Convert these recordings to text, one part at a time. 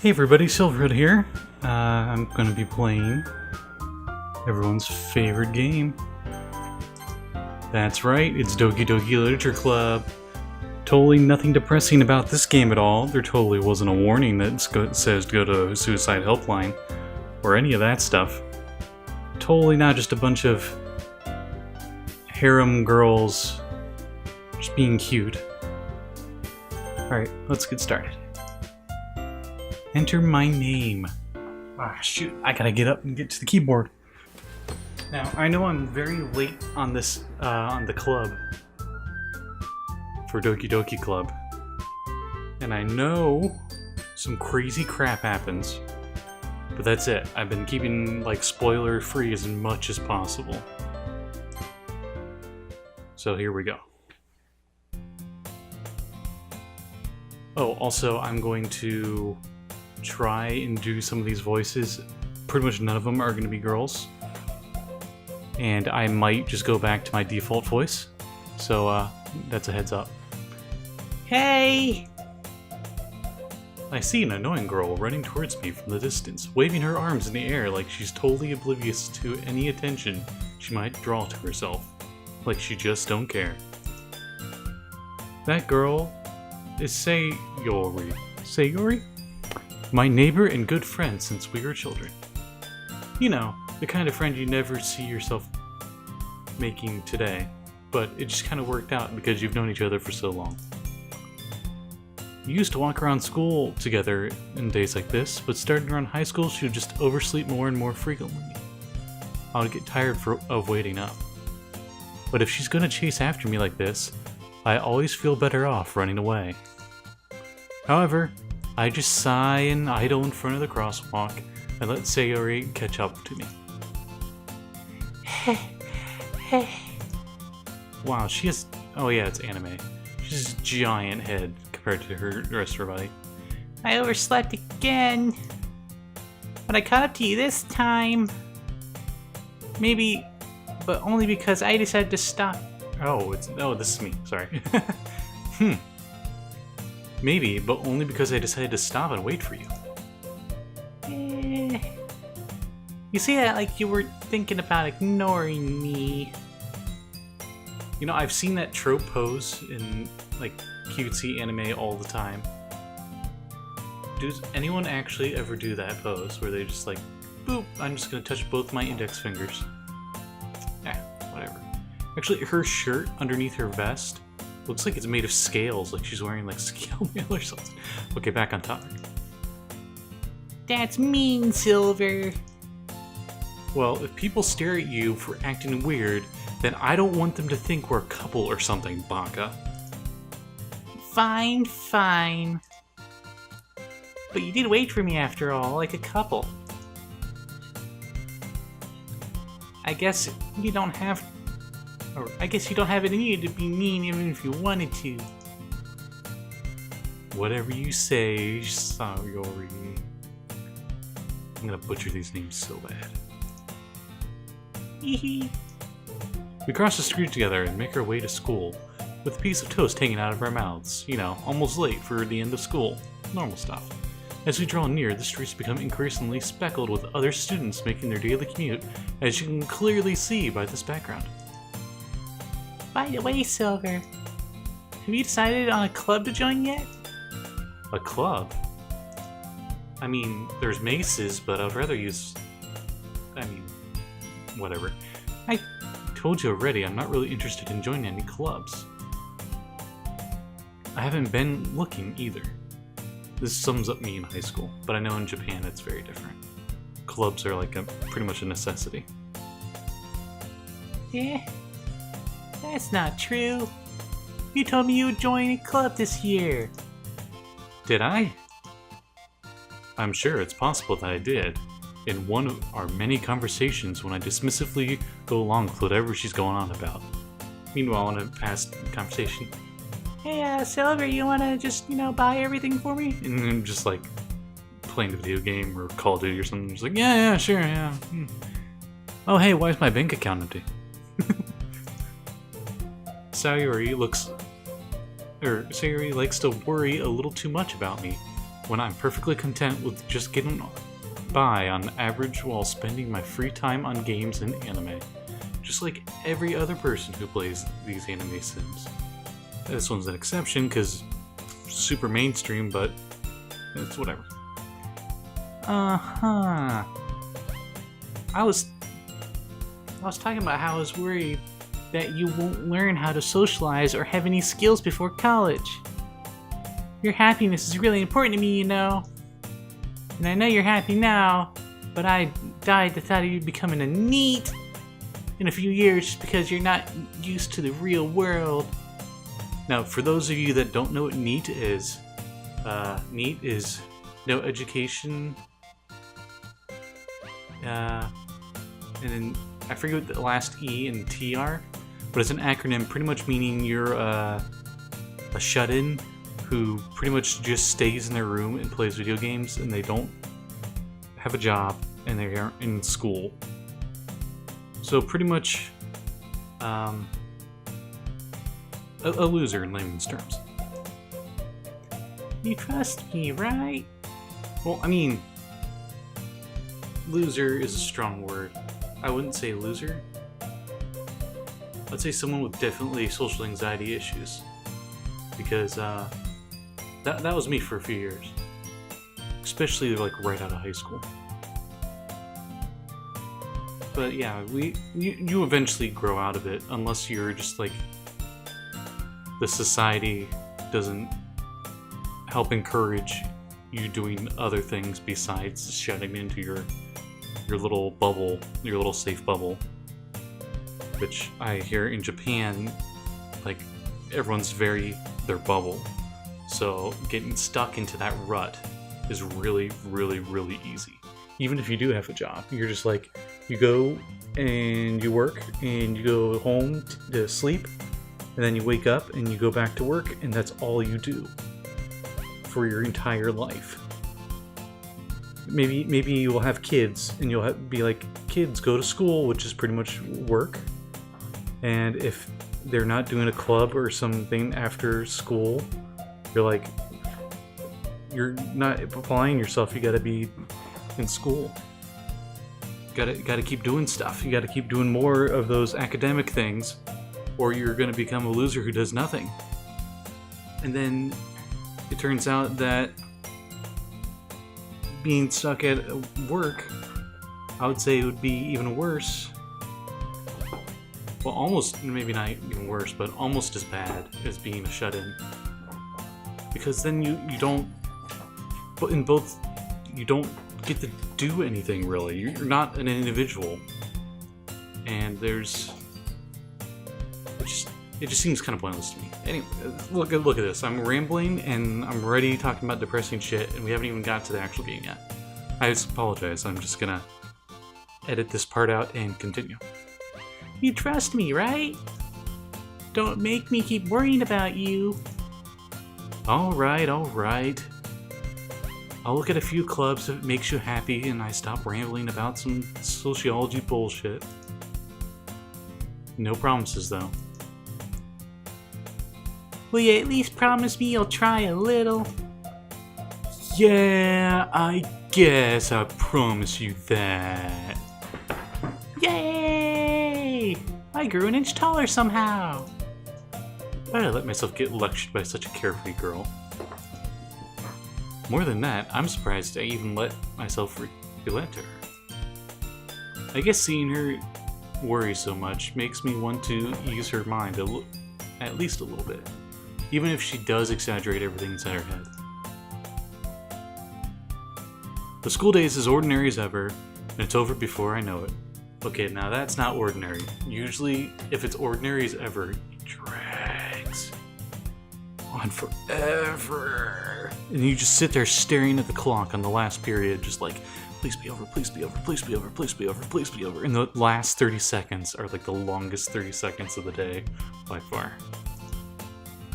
Hey everybody, Silverhood here. I'm going to be playing everyone's favorite game. That's right, it's Doki Doki Literature Club. Totally nothing depressing about this game at all. There totally wasn't a warning that says go to suicide helpline or any of that stuff. Totally not just a bunch of harem girls just being cute. Alright, let's get started. Enter my name. Ah, shoot, I gotta get up and get to the keyboard. Now, I know I'm very late on this, on the club. For Doki Doki Club. And I know some crazy crap happens. But that's it. I've been keeping, like, spoiler-free as much as possible. So here we go. Oh, also, I'm going to try and do some of these voices. Pretty much none of them are going to be girls. And I might just go back to my default voice. So, that's a heads up. Hey! I see an annoying girl running towards me from the distance, waving her arms in the air like she's totally oblivious to any attention she might draw to herself. Like she just don't care. That girl is Sayori. Sayori? My neighbor and good friend since we were children. You know, the kind of friend you never see yourself making today, but it just kind of worked out because you've known each other for so long. We used to walk around school together in days like this, but starting around high school she would just oversleep more and more frequently. I would get tired of waiting up. But if she's gonna chase after me like this, I always feel better off running away. However, I just sigh and idle in front of the crosswalk and let Sayori catch up to me. Wow, she has... oh yeah, it's anime. She has a giant head compared to the rest of her body. I overslept again. But I caught up to you this time. Maybe, but only because I decided to stop. Oh, this is me. Sorry. Maybe, but only because I decided to stop and wait for you. You say that like you were thinking about ignoring me. You know, I've seen that trope pose in, like, cutesy anime all the time. Does anyone actually ever do that pose where they just like, boop, I'm just gonna touch both my index fingers? Whatever. Actually, her shirt underneath her vest looks like it's made of scales, like she's wearing like scale mail or something. Okay, back on topic. That's mean, Silver. Well, if people stare at you for acting weird, then I don't want them to think we're a couple or something, Baka. Fine, fine. But you did wait for me after all, like a couple. I guess you don't have... or I guess you don't have it in you to be mean even if you wanted to. Whatever you say, Sayori. I'm gonna butcher these names so bad. We cross the street together and make our way to school, with a piece of toast hanging out of our mouths. You know, almost late for the end of school. Normal stuff. As we draw near, the streets become increasingly speckled with other students making their daily commute, as you can clearly see by this background. By the way, Silver, have you decided on a club to join yet? A club? I mean, there's maces, but I'd rather use... I mean, whatever. I told you already, I'm not really interested in joining any clubs. I haven't been looking either. This sums up me in high school, but I know in Japan it's very different. Clubs are like pretty much a necessity. Yeah, that's not true. You told me you would join a club this year. Did I? I'm sure it's possible that I did. In one of our many conversations when I dismissively go along with whatever she's going on about. Meanwhile, in a past conversation, hey, Silver, you wanna just, buy everything for me? And I'm just like, playing a video game or Call of Duty or something. Just like, yeah, sure, yeah. Oh, hey, why is my bank account empty? Sayori likes to worry a little too much about me. when I'm perfectly content with just getting by on average while spending my free time on games and anime. Just like every other person who plays these anime sims. This one's an exception because super mainstream, but it's whatever. I was talking about how I was worried that you won't learn how to socialize or have any skills before college. Your happiness is really important to me, you know. And I know you're happy now, but I died the thought of you becoming a NEET in a few years just because you're not used to the real world. Now, for those of you that don't know what NEET is no education, and then I forget what the last E and T are, but it's an acronym pretty much meaning you're a shut-in who pretty much just stays in their room and plays video games, and they don't have a job and they aren't in school. So pretty much a loser in layman's terms. You trust me, right? Well, I mean, loser is a strong word. I wouldn't say loser. I'd say someone with definitely social anxiety issues. Because that was me for a few years. Especially like right out of high school. But yeah, you eventually grow out of it unless you're just like the society doesn't help encourage you doing other things besides shutting into your little bubble, your little safe bubble. Which I hear in Japan, like everyone's their bubble. So getting stuck into that rut is really, really, really easy. Even if you do have a job, you're just like, you go and you work and you go home to sleep, and then you wake up and you go back to work, and that's all you do for your entire life. Maybe you will have kids and you'll be like, kids go to school, which is pretty much work. And if they're not doing a club or something after school, you're like, you're not applying yourself. You got to be in school. Got to keep doing stuff. You got to keep doing more of those academic things, or you're going to become a loser who does nothing. And then it turns out that being stuck at work, I would say it would be even worse. Well, almost, maybe not even worse, but almost as bad as being a shut-in. Because then you don't, but in both, you don't get to do anything really. You're not an individual. And it just seems kind of pointless to me. Anyway, look at this. I'm rambling and I'm already talking about depressing shit, and we haven't even got to the actual game yet. I just apologize. I'm just gonna edit this part out and continue. You trust me, right? Don't make me keep worrying about you. Alright. I'll look at a few clubs if it makes you happy and I stop rambling about some sociology bullshit. No promises, though. Will you at least promise me you'll try a little? Yeah, I guess I promise you that. Yay! I grew an inch taller somehow. Why did I let myself get lectured by such a carefree girl? More than that, I'm surprised I even let myself relent to her. I guess seeing her worry so much makes me want to ease her mind at least a little bit, even if she does exaggerate everything inside her head. The school day is as ordinary as ever, and it's over before I know it. Okay, now that's not ordinary. Usually, if it's ordinary as ever, it drags on forever. And you just sit there staring at the clock on the last period, just like, please be over, please be over, please be over, please be over, please be over. And the last 30 seconds are like the longest 30 seconds of the day by far.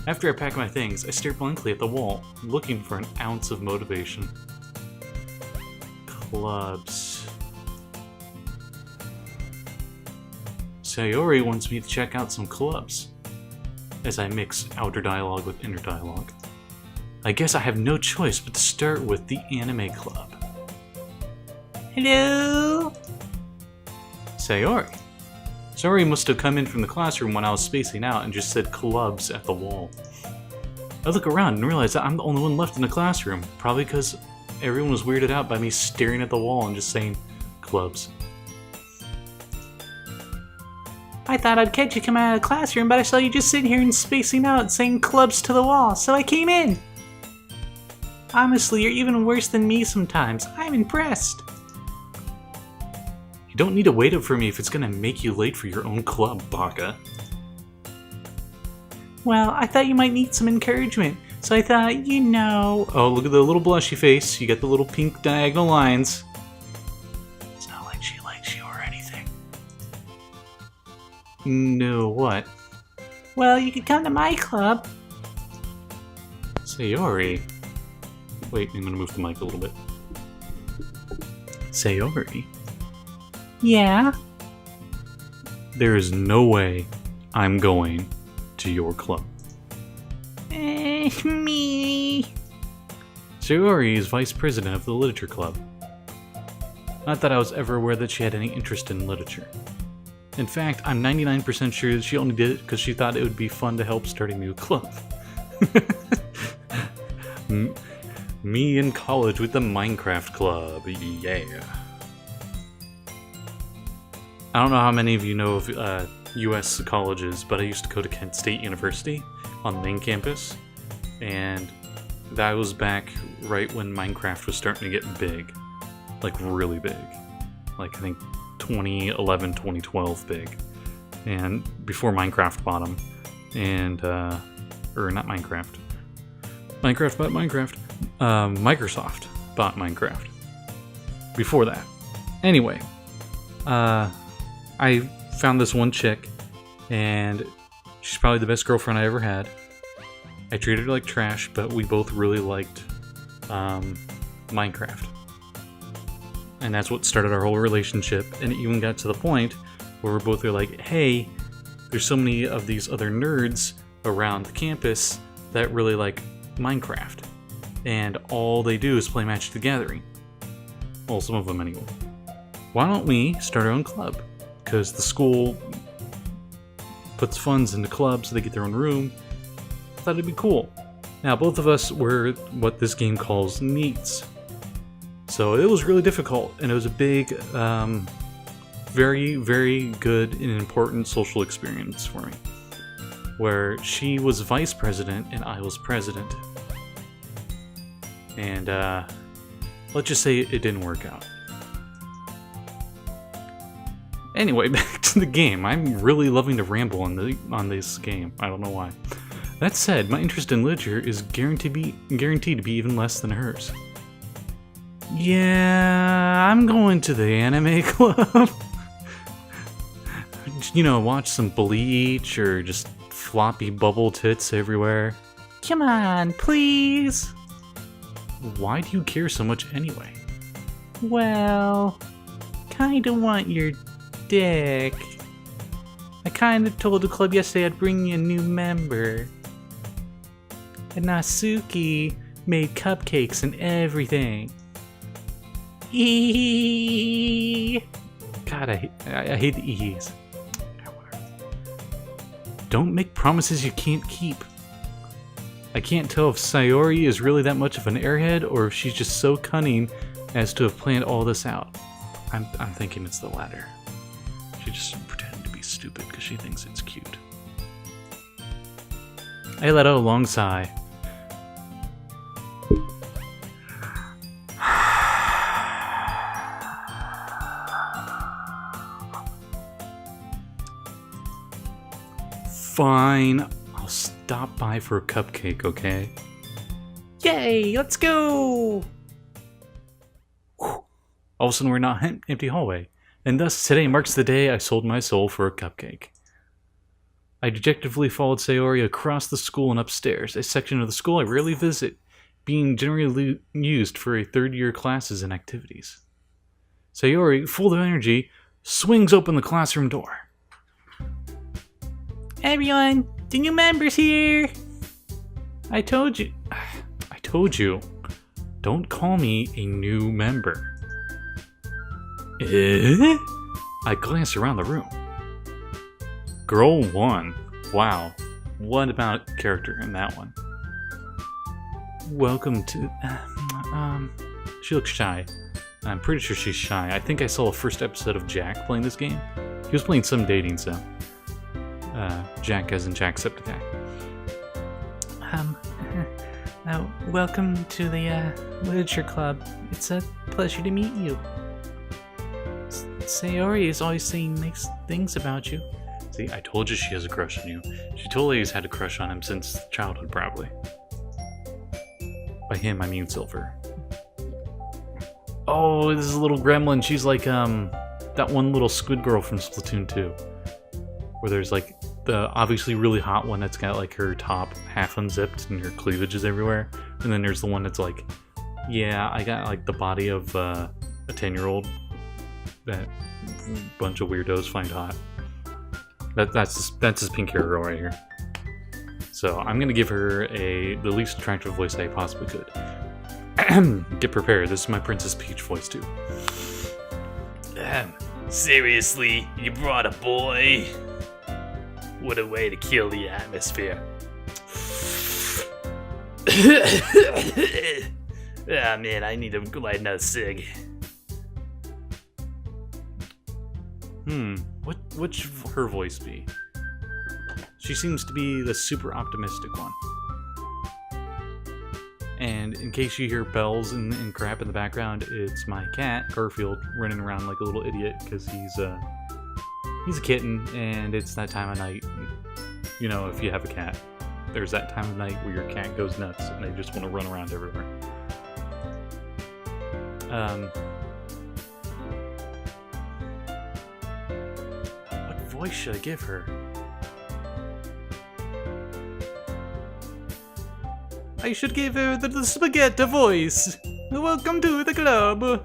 After I pack my things, I stare blankly at the wall, looking for an ounce of motivation. Clubs. Sayori wants me to check out some clubs, as I mix outer dialogue with inner dialogue. I guess I have no choice but to start with the anime club. Hello? Sayori. Sayori must have come in from the classroom when I was spacing out and just said clubs at the wall. I look around and realize that I'm the only one left in the classroom, probably because everyone was weirded out by me staring at the wall and just saying clubs. I thought I'd catch you coming out of the classroom, but I saw you just sitting here and spacing out saying clubs to the wall, so I came in. Honestly, you're even worse than me sometimes. I'm impressed. You don't need to wait up for me if it's gonna make you late for your own club, Baka. Well, I thought you might need some encouragement, so I thought, you know... Oh, look at the little blushy face. You got the little pink diagonal lines. It's not like she likes you or anything. No, what? Well, you could come to my club. Sayori. Wait, I'm gonna move the mic a little bit. Sayori. Yeah? There is no way I'm going to your club. Me. Sayori is vice president of the literature club. Not that I was ever aware that she had any interest in literature. In fact, I'm 99% sure that she only did it because she thought it would be fun to help start a new club. Me in college with the Minecraft club, yeah. I don't know how many of you know of US colleges, but I used to go to Kent State University on the main campus, and that was back right when Minecraft was starting to get big. Like really big. Like I think 2011, 2012 big. And before Minecraft bought them. And, or not Minecraft. Minecraft bought Minecraft. Microsoft bought Minecraft. Before that. Anyway. I found this one chick, and she's probably the best girlfriend I ever had. I treated her like trash, but we both really liked Minecraft. And that's what started our whole relationship, and it even got to the point where we're both like, hey, there's so many of these other nerds around the campus that really like Minecraft. And all they do is play Magic the Gathering. Well, some of them anyway. Why don't we start our own club? Because the school puts funds into clubs so they get their own room. I thought it'd be cool. Now, both of us were what this game calls NEETs. So it was really difficult, and it was a big, very, very good and important social experience for me. Where she was vice president and I was president. And let's just say it didn't work out. Anyway, back to the game. I'm really loving to ramble on this game. I don't know why. That said, my interest in literature is guaranteed to be even less than hers. Yeah, I'm going to the anime club. You know, watch some Bleach or just floppy bubble tits everywhere. Come on, please. Why do you care so much anyway? Well, kinda want your dick. I kinda told the club yesterday I'd bring you a new member. And Natsuki made cupcakes and everything. Eee. God, I hate the E's. Don't make promises you can't keep. I can't tell if Sayori is really that much of an airhead or if she's just so cunning as to have planned all this out. I'm thinking it's the latter. She just pretended to be stupid because she thinks it's cute. I let out a long sigh. Fine, I'll stop by for a cupcake, okay? Yay, let's go! All of a sudden we're not an empty hallway, and thus today marks the day I sold my soul for a cupcake. I dejectedly followed Sayori across the school and upstairs, a section of the school I rarely visit, being generally used for a third-year classes and activities. Sayori, full of energy, swings open the classroom door. Everyone, the new member's here! I told told you, don't call me a new member. Eh? I glanced around the room. Girl 1. Wow. What about character in that one? Welcome to... She looks shy. I'm pretty sure she's shy. I think I saw the first episode of Jack playing this game. He was playing some dating sim. Jack as in Jacksepticeye. Welcome to the literature club. It's a pleasure to meet you. Sayori is always saying nice things about you. See, I told you she has a crush on you. She totally has had a crush on him since childhood, probably. By him, I mean Silver. Oh, this is a little gremlin. She's like, that one little squid girl from Splatoon 2. Where there's like the obviously really hot one that's got like her top half unzipped and her cleavage is everywhere. And then there's the one that's like, yeah, I got like the body of a 10-year-old that bunch of weirdos find hot. That's this pink hair girl right here. So I'm gonna give her the least attractive voice I possibly could. Get prepared. This is my Princess Peach voice too. Seriously, you brought a boy? What a way to kill the atmosphere. Ah man, I need to light another cig. What should her voice be? She seems to be the super optimistic one. And in case you hear bells and crap in the background, it's my cat, Garfield, running around like a little idiot because he's a kitten and it's that time of night. You know, if you have a cat, there's that time of night where your cat goes nuts and they just want to run around everywhere. What voice should I give her? I should give her the spaghetti voice. Welcome to the club.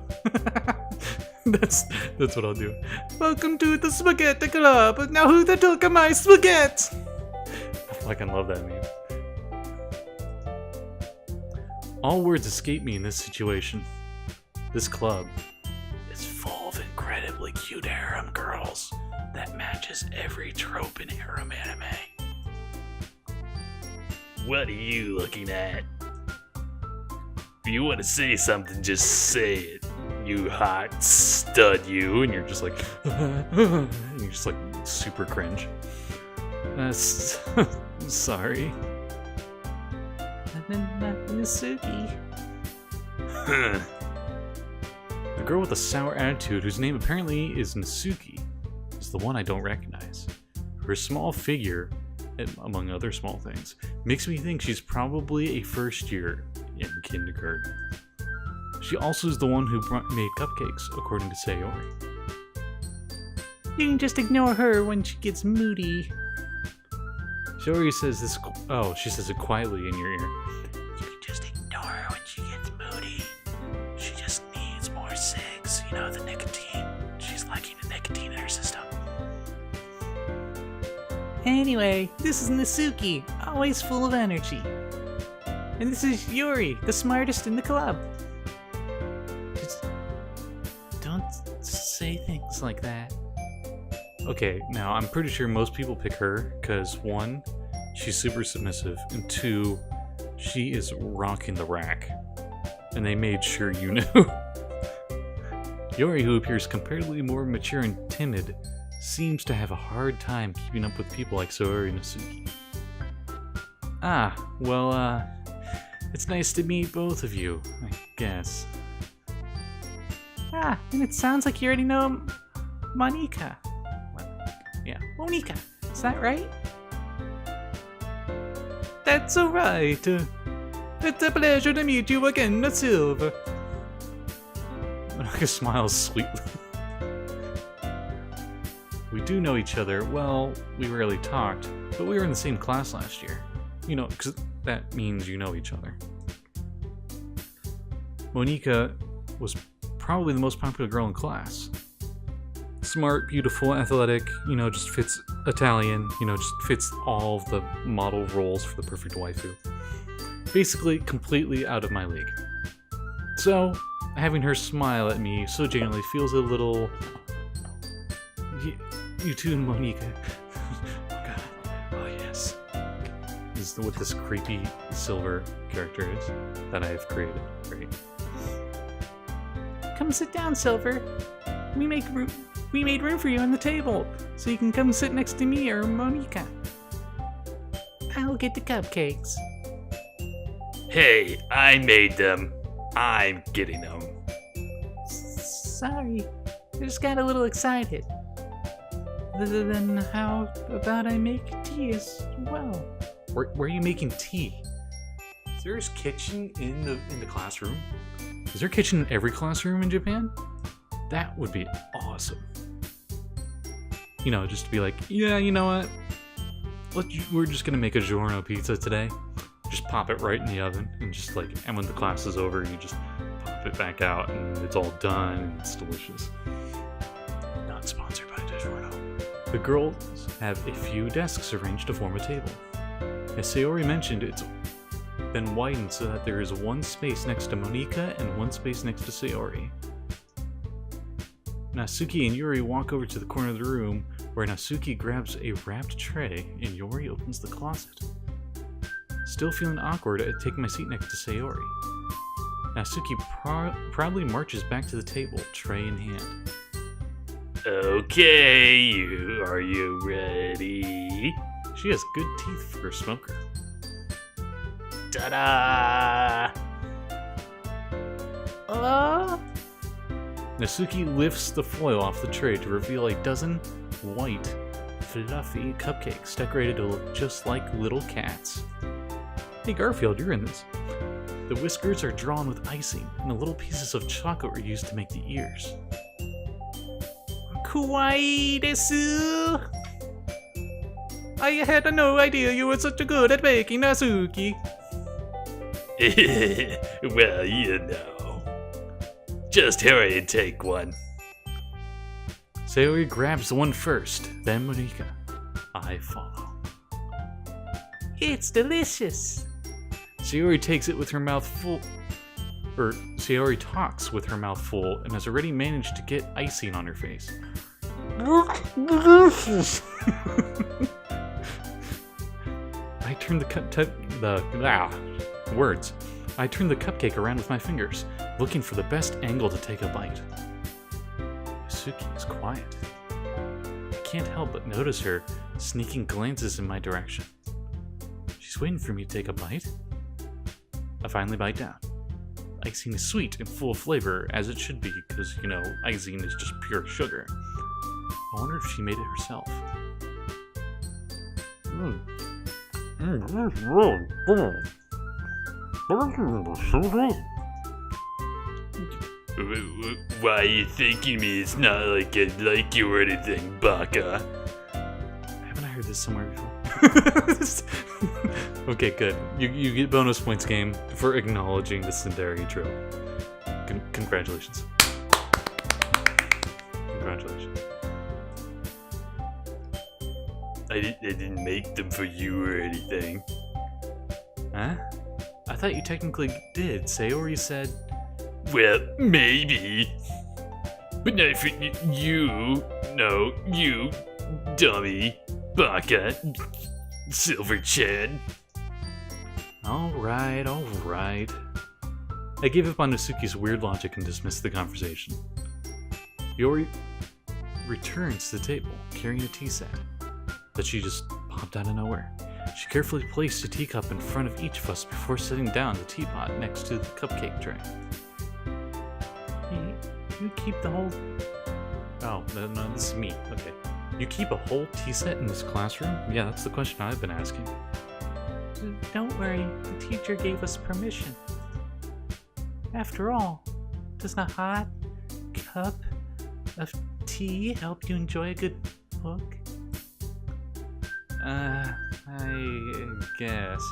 That's what I'll do. Welcome to the spaghetti club. Now who the took my spaghetti? I fucking love that meme. All words escape me in this situation. This club is full of incredibly cute harem girls that matches every trope in harem anime. What are you looking at? If you want to say something, just say it. You hot stud, you. And you're just like, and you're just like super cringe. Sorry. Nasuki. The girl with the sour attitude, whose name apparently is Nasuki, is the one I don't recognize. Her small figure, among other small things, makes me think she's probably a first year in kindergarten. She also is the one who made cupcakes, according to Sayori. You can just ignore her when she gets moody. Sayori says this. Oh, she says it quietly in your ear. You can just ignore her when she gets moody. She just needs more cigs, you know, the nicotine. She's lacking the nicotine in her system. Anyway, this is Nasuki, always full of energy. And this is Yuri, the smartest in the club. Just don't say things like that. Okay, now I'm pretty sure most people pick her because 1, she's super submissive, and 2, she is rocking the rack. And they made sure you knew. Yuri, who appears comparatively more mature and timid, seems to have a hard time keeping up with people like Sayori and Nasuki. Ah, well, it's nice to meet both of you, I guess. Ah, and it sounds like you already know Monika. Yeah. Monika, is that right? That's alright. It's a pleasure to meet you again, Silver. Monika smiles sweetly. We do know each other. Well, we rarely talked, but we were in the same class last year. You know, because that means you know each other. Monika was probably the most popular girl in class. Smart, beautiful, athletic, you know, just fits Italian, you know, just fits all of the model roles for the perfect waifu. Basically, completely out of my league. So, having her smile at me so genuinely feels a little... You too, Monica. Oh god. Oh yes. This is what this creepy silver character is that I have created. Great. Come sit down, Silver. We made room for you on the table, so you can come sit next to me or Monica. I'll get the cupcakes. Hey, I made them. I'm getting them. Sorry, I just got a little excited. Then how about I make tea as well? Where are you making tea? Is there a kitchen in the classroom? Is there a kitchen in every classroom in Japan? That would be awesome. You know, just to be like, yeah, you know what? We're just gonna make a giorno pizza today. Just pop it right in the oven, and just like, and when the class is over, you just pop it back out, and it's all done, and it's delicious. Not sponsored by DiGiorno. The girls have a few desks arranged to form a table. As Sayori mentioned, it's been widened so that there is one space next to Monika and one space next to Sayori. Natsuki and Yuri walk over to the corner of the room, where Natsuki grabs a wrapped tray and Yuri opens the closet. Still feeling awkward, I take my seat next to Sayori. Natsuki proudly marches back to the table, tray in hand. Okay, are you ready? She has good teeth for a smoker. Ta-da! Natsuki lifts the foil off the tray to reveal a dozen white, fluffy cupcakes decorated to look just like little cats. Hey Garfield, you're in this. The whiskers are drawn with icing, and the little pieces of chocolate were used to make the ears. Kawaii desu! I had no idea you were such a good at baking, Natsuki. Well, you know. Just hurry and take one. Sayori grabs one first, then Monika. I follow. It's delicious. Sayori takes it with her mouth full. Sayori talks with her mouth full and has already managed to get icing on her face. I turn the I turn the cupcake around with my fingers, looking for the best angle to take a bite. Yasuki is quiet. I can't help but notice her sneaking glances in my direction. She's waiting for me to take a bite. I finally bite down. Icing is sweet and full of flavor, as it should be, because, you know, icing is just pure sugar. I wonder if she made it herself. Why are you thanking me? It's not like I like you or anything, Baka. Haven't I heard this somewhere before? Okay, good. You get bonus points, game, for acknowledging the Tsundere trope. Congratulations. Congratulations. I didn't make them for you or anything. Huh? I thought you technically did. Sayori said... Well, maybe. But not for you. No, you, dummy, Baka, Silver-chan. Alright. I gave up on Natsuki's weird logic and dismissed the conversation. Yori returns to the table, carrying a tea set that she just popped out of nowhere. She carefully placed a teacup in front of each of us before setting down the teapot next to the cupcake tray. You keep the whole... Oh, no, this is me. Okay. You keep a whole tea set in this classroom? Yeah, that's the question I've been asking. Don't worry, the teacher gave us permission. After all, does a hot cup of tea help you enjoy a good book? I guess.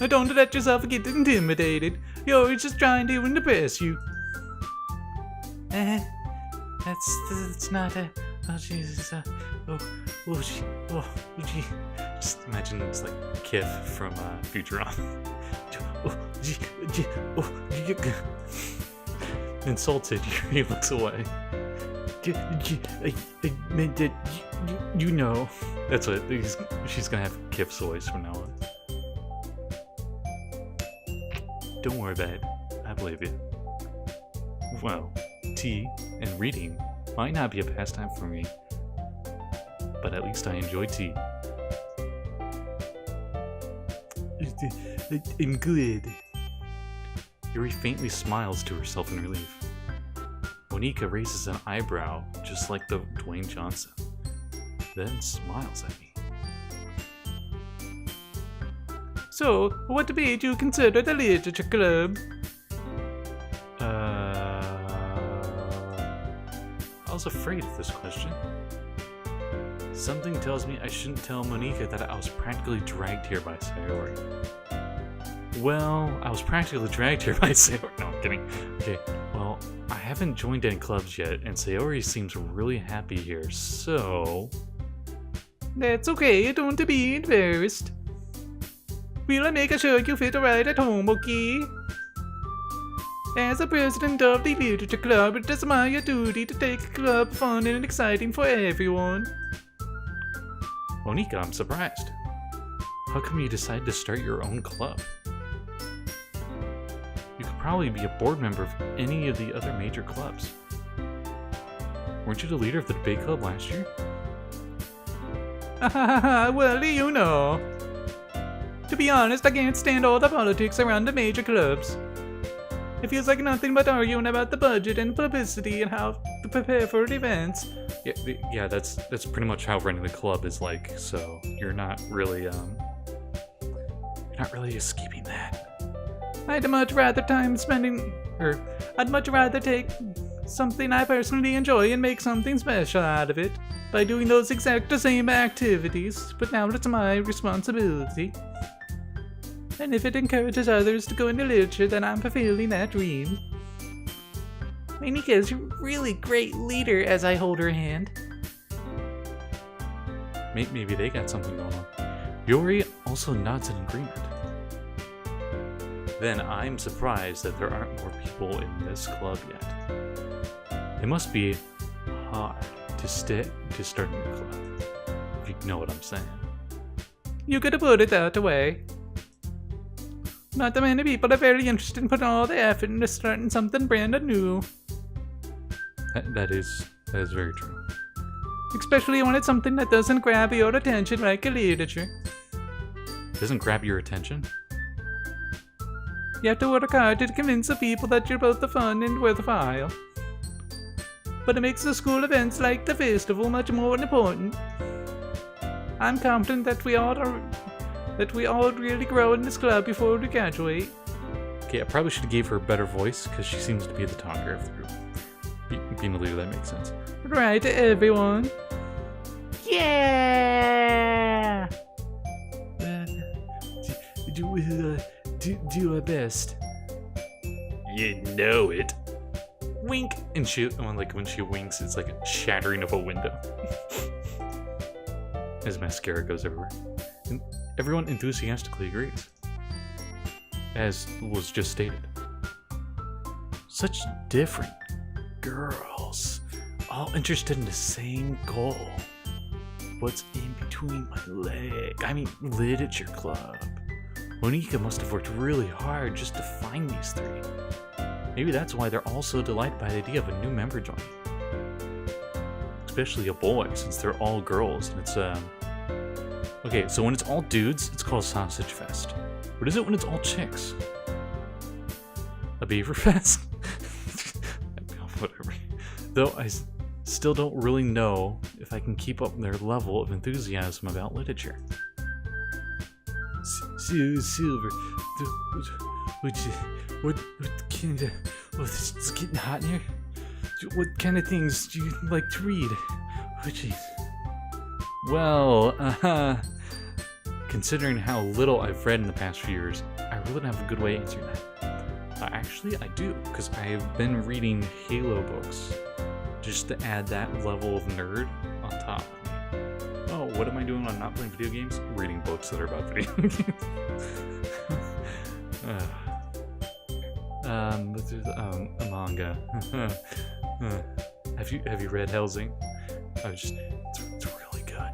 Don't let yourself get intimidated. You're just trying to impress you. That's not a... Oh, Jesus. Just imagine it's like Kif from Futurama. Insulted, he looks away. I meant that you know. That's what she's gonna have Kif's voice from now on. Don't worry about it. I believe you. Well, tea and reading might not be a pastime for me, but at least I enjoy tea. I'm good. Yuri faintly smiles to herself in relief. Monika raises an eyebrow, just like the Dwayne Johnson, then smiles at me. So, what made you consider the literature club? I was afraid of this question. Something tells me I shouldn't tell Monika that I was practically dragged here by Sayori. Well, I was practically dragged here by Sayori. No, I'm kidding. Okay, well, I haven't joined any clubs yet, and Sayori seems really happy here, so... That's okay, don't be embarrassed. We'll make sure you fit right at home, okay? As the president of the literature club, it is my duty to take club fun and exciting for everyone. Monika, I'm surprised. How come you decided to start your own club? You could probably be a board member of any of the other major clubs. Weren't you the leader of the debate club last year? Well, you know. To be honest, I can't stand all the politics around the major clubs. It feels like nothing but arguing about the budget and publicity and how to prepare for events. Yeah, that's pretty much how running the club is like. So you're not really escaping that. I'd much rather take something I personally enjoy and make something special out of it by doing those exact same activities. But now it's my responsibility. And if it encourages others to go into literature, then I'm fulfilling that dream. Monika's a really great leader as I hold her hand. Maybe they got something going on. Yuri also nods in agreement. Then I'm surprised that there aren't more people in this club yet. It must be hard to start a new club, if you know what I'm saying. You could have put it that way. Not that many people are very interested in putting all the effort into starting something brand new. That is very true. Especially when it's something that doesn't grab your attention like a literature. Doesn't grab your attention? You have to work hard to convince the people that you're both fun and worthwhile. But it makes the school events like the festival much more important. I'm confident that we all really grow in this club before we graduate. Okay, I probably should have gave her a better voice because she seems to be the talker of the group. Being the leader, that makes sense. Right, everyone. Yeah! Do our best. You know it. Wink! And when she winks, it's like a shattering of a window. As mascara goes everywhere. And everyone enthusiastically agrees. As was just stated. Such different girls, all interested in the same goal. What's in between my leg? I mean, literature club. Monika must have worked really hard just to find these three. Maybe that's why they're all so delighted by the idea of a new member joining. Especially a boy, since they're all girls, and it's okay, so when it's all dudes, it's called Sausage Fest. What is it when it's all chicks? A Beaver Fest? Whatever. Though I still don't really know if I can keep up their level of enthusiasm about literature. Silver, what kind of... Oh, it's getting hot in here. What kind of things do you like to read? Oh, jeez. Well, considering how little I've read in the past few years, I really don't have a good way of answering that. Actually, I do, because I've been reading Halo books, just to add that level of nerd on top of me. Oh, what am I doing when I'm not playing video games? Reading books that are about video games. This is a manga. Have you read Hellsing? It's really good.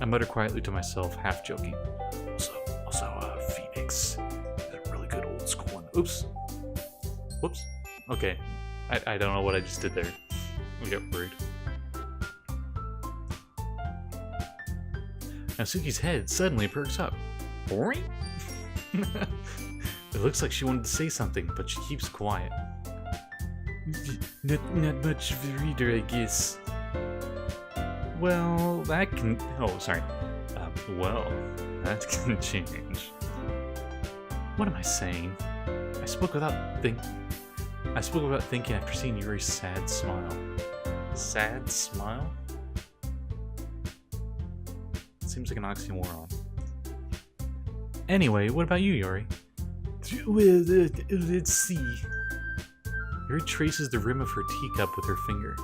I mutter quietly to myself, half joking. Also, Phoenix. That really good old school one. Oops. Whoops. Okay. I don't know what I just did there. I got worried. Now Suki's head suddenly perks up. Boing! It looks like she wanted to say something, but she keeps quiet. Not much of a reader, I guess. Well, that can... Oh, sorry. Well, that can change. What am I saying? I spoke without thinking after seeing Yuri's sad smile. Sad smile? Seems like an oxymoron. Anyway, what about you, Yuri? Well, let's see. Yuri traces the rim of her teacup with her finger.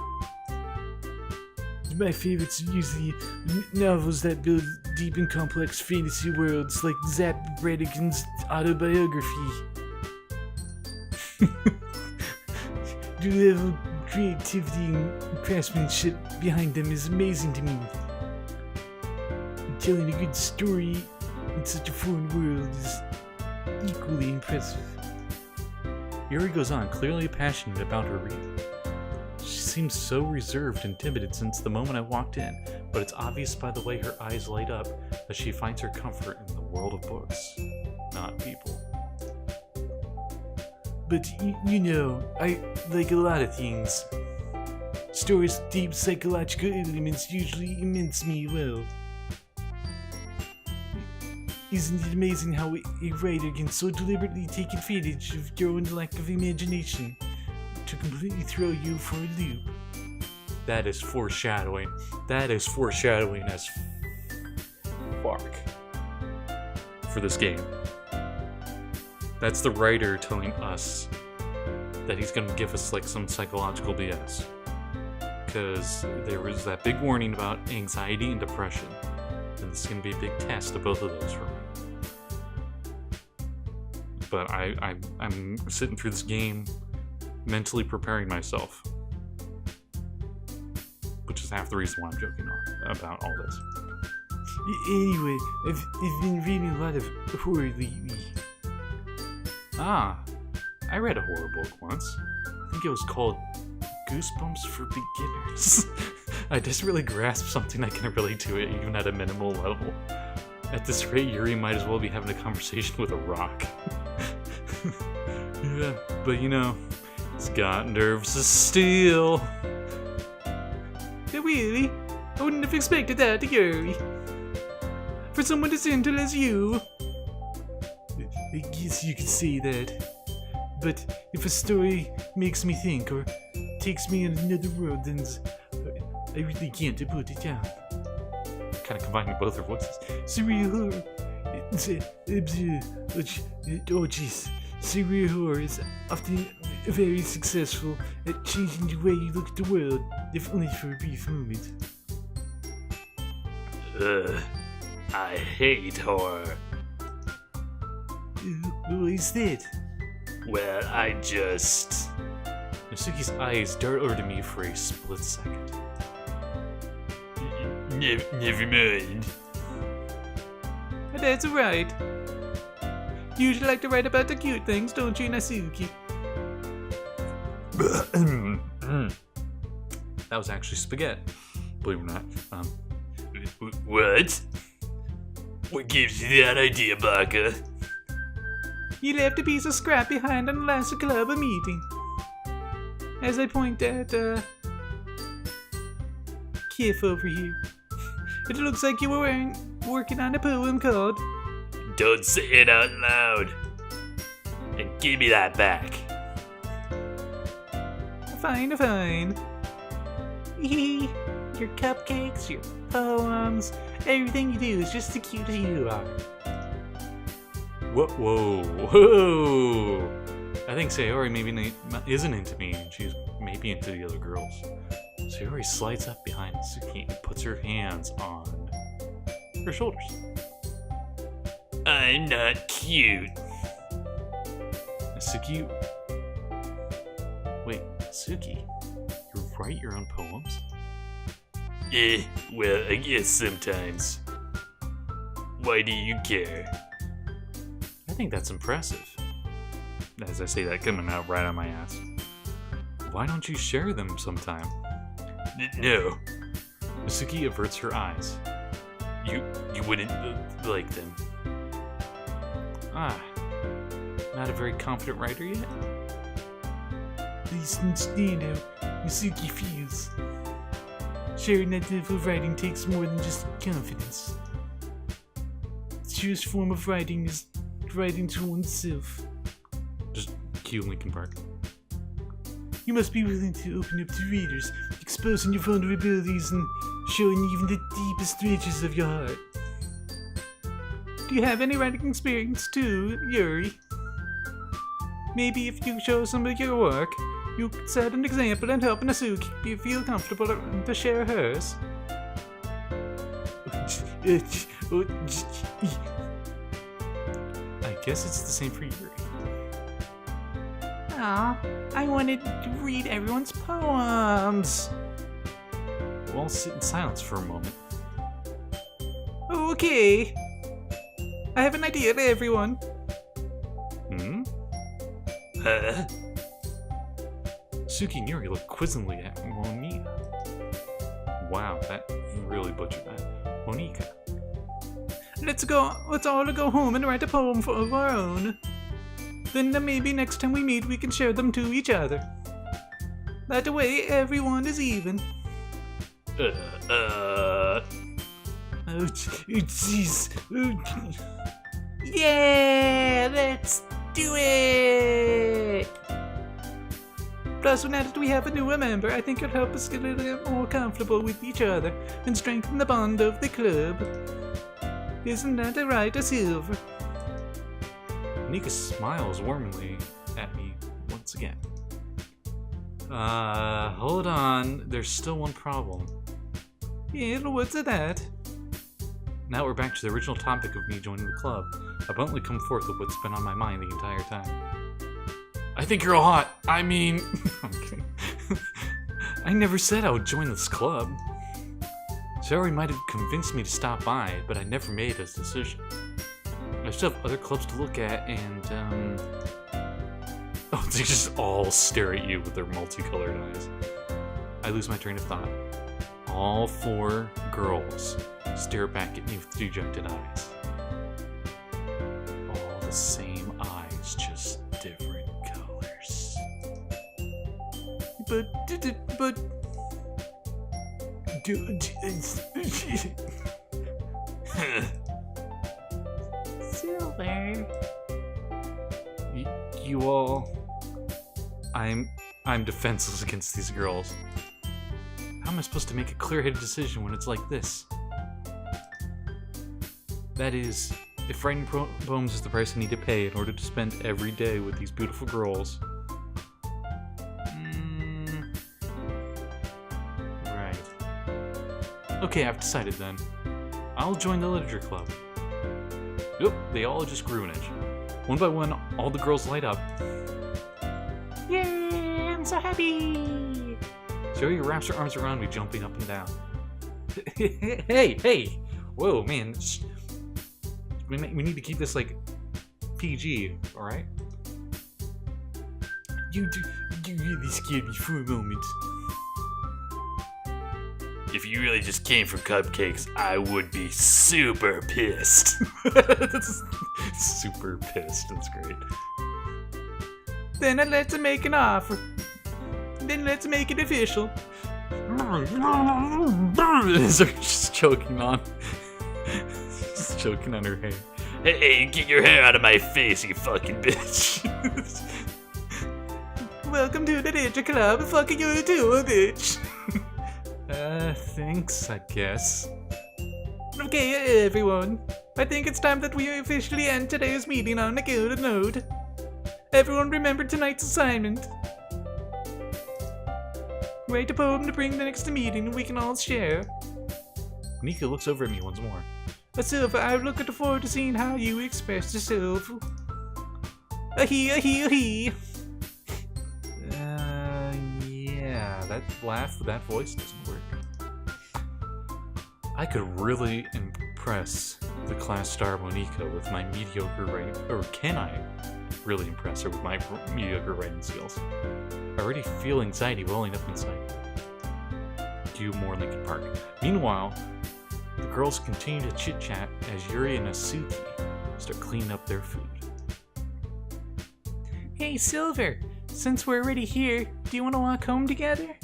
My favorites are usually novels that build deep and complex fantasy worlds, like Zap Brannigan's autobiography. The level of creativity and craftsmanship behind them is amazing to me. Telling a good story in such a foreign world is equally impressive. Yuri goes on, clearly passionate about her reading. She seems so reserved and timid since the moment I walked in, but it's obvious by the way her eyes light up that she finds her comfort in the world of books, not people. But, you know, I like a lot of things. Stories with deep psychological elements usually immense me well. Isn't it amazing how a writer can so deliberately take advantage of your own lack of imagination to completely throw you for a loop? That is foreshadowing. That is foreshadowing as fuck for this game. That's the writer telling us that he's gonna give us like some psychological BS. Because there was that big warning about anxiety and depression. And this is gonna be a big test of both of those for me. But I'm sitting through this game mentally preparing myself. Which is half the reason why I'm joking on about all this. Anyway, I've been reading a lot of horror lately. Ah, I read a horror book once. I think it was called Goosebumps for Beginners. I just really grasped something I can relate to it even at a minimal level. At this rate, Yuri might as well be having a conversation with a rock. Yeah, but you know, it's got nerves of steel. Really? I wouldn't have expected that, Yuri. For someone as gentle as you. I guess you could say that. But if a story makes me think or takes me in another world, then I really can't put it down. Kind of combining both their voices. Surreal horror. Oh jeez. Surreal horror is often very successful at changing the way you look at the world, if only for a brief moment. I hate horror. What is that? Well, I just... Nasuki's eyes dart over to me for a split second. Never mind. That's alright. You usually like to write about the cute things, don't you, Nasuki? That was actually spaghetti, believe it or not. What? What gives you that idea, Baka? You left a piece of scrap behind on the last club meeting. As I point at, Kif over here. It looks like you were working on a poem called... Don't say it out loud. And give me that back. Fine, fine. Your cupcakes, your poems, everything you do is just as cute as you are. Whoa. I think Sayori maybe isn't into me, and she's maybe into the other girls. Sayori slides up behind Suki and puts her hands on her shoulders. I'm not cute. Suki... Wait, Suki? You write your own poems? Well, I guess sometimes. Why do you care? I think that's impressive. As I say that, coming out right on my ass. Why don't you share them sometime? No. Suki averts her eyes. You wouldn't like them. Ah. Not a very confident writer yet? Please understand how Misuki feels. Sharing that type of writing takes more than just confidence. The truest form of writing is writing to oneself. Just cue Linkin Park. You must be willing to open up to readers, exposing your vulnerabilities and showing even the deepest reaches of your heart. Do you have any writing experience too, Yuri? Maybe if you show some of your work, you could set an example and help Nasuki feel comfortable to share hers. I guess it's the same for Yuri. Aw, I wanted to read everyone's poems. We'll all sit in silence for a moment. Okay. I have an idea, everyone. Hmm? Suki and Yuri look quizzingly at Monika. Wow, that really butchered that. Monika. Let's all go home and write a poem of our own. Then maybe next time we meet we can share them to each other. That way everyone is even. Oh, jeez. Yeah, let's do it! Plus, now that we have a newer member, I think it'll help us get a little more comfortable with each other and strengthen the bond of the club. Isn't that right, Silver? Monika smiles warmly at me once again. Hold on. There's still one problem. Yeah, what's that? Now we're back to the original topic of me joining the club. I bluntly come forth with what's been on my mind the entire time. I think you're all hot. I mean... I'm kidding. I never said I would join this club. Sayori might have convinced me to stop by, but I never made a decision. I still have other clubs to look at, and, Oh, they just all stare at you with their multicolored eyes. I lose my train of thought. All 4 girls stare back at me with dejected eyes. All the same eyes, just different colors. But... Silver. You all... I'm defenseless against these girls. How am I supposed to make a clear-headed decision when it's like this? That is, if writing poems is the price I need to pay in order to spend every day with these beautiful girls. Right. Okay, I've decided then. I'll join the literature club. Nope, they all just grew an inch. One by one, all the girls light up. Yay, I'm so happy! Sayori wraps her arms around me, jumping up and down. Hey! Whoa, man. We need to keep this, like, PG, alright? You really scared me for a moment. If you really just came for cupcakes, I would be super pissed. Super pissed, that's great. Then let's make an offer. Then let's make it official. Just choking on. Just choking on her hair. Hey, get your hair out of my face, you fucking bitch. Welcome to the Ninja Club. Fucking you too, bitch. Thanks, I guess. Okay, everyone. I think it's time that we officially end today's meeting on a good note. Everyone remember tonight's assignment. Write a poem to bring the next meeting and we can all share. Nika looks over at me once more. Silver, I'm looking forward to seeing how you express yourself. A-hee. Yeah, that laugh with that voice doesn't work. I could really impress the class star Monica with my mediocre writing, or can I really impress her with my mediocre writing skills? I already feel anxiety welling up inside. Cue more Linkin Park. Meanwhile, the girls continue to chit-chat as Yuri and Asuki start cleaning up their food. Hey, Silver, since we're already here, do you want to walk home together?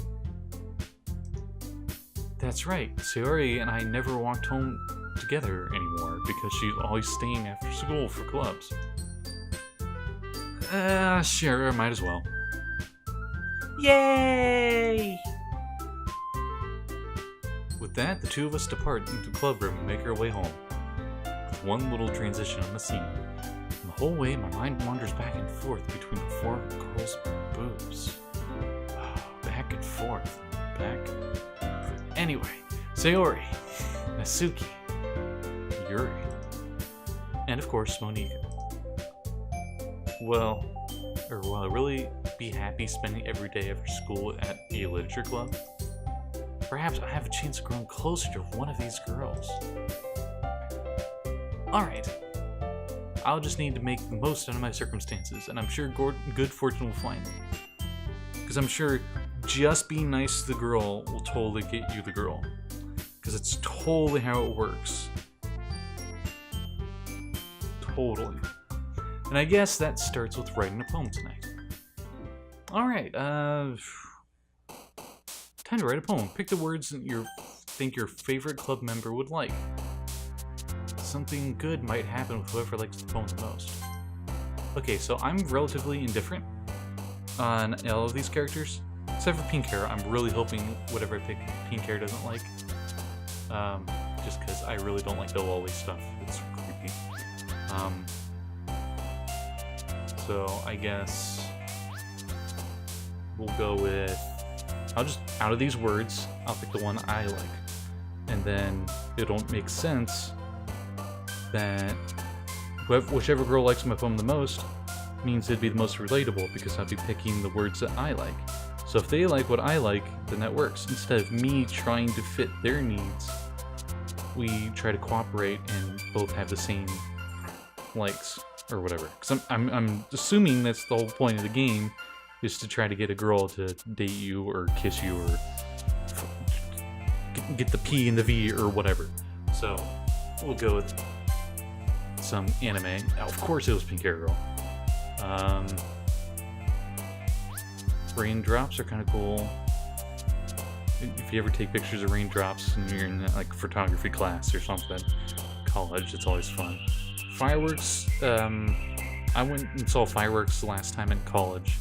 That's right, Sayori and I never walked home together anymore because she's always staying after school for clubs. Sure, might as well. Yay! With that, the two of us depart into the club room and make our way home. With one little transition on the scene. And the whole way, my mind wanders back and forth between the four girls' boobs. Back and forth. Anyway, Sayori, Asuki, Yuri, and of course, Monica. Will I really be happy spending every day after school at a literature club? Perhaps I have a chance of growing closer to one of these girls. Alright. I'll just need to make the most out of my circumstances, and I'm sure good fortune will find me. Because I'm sure just being nice to the girl will totally get you the girl. Because it's totally how it works. Totally. And I guess that starts with writing a poem tonight. Alright, time to write a poem. Pick the words that you think your favorite club member would like. Something good might happen with whoever likes the poem the most. Okay, so I'm relatively indifferent on all of these characters. Except for Pink Hair, I'm really hoping whatever I pick Pink Hair doesn't like. Just because I really don't like the lolly stuff. It's creepy. So I guess we'll go with... out of these words, I'll pick the one I like. And then it'll make sense that whichever girl likes my poem the most means it'd be the most relatable because I'll be picking the words that I like. So if they like what I like, then that works. Instead of me trying to fit their needs, we try to cooperate and both have the same likes or whatever. Because I'm assuming that's the whole point of the game, is to try to get a girl to date you or kiss you or get the P and the V or whatever. So we'll go with some anime. Of course it was Pink Hair Girl. Raindrops are kind of cool. If you ever take pictures of raindrops and you're in like photography class or something, college, it's always fun. Fireworks, I went and saw fireworks the last time in college,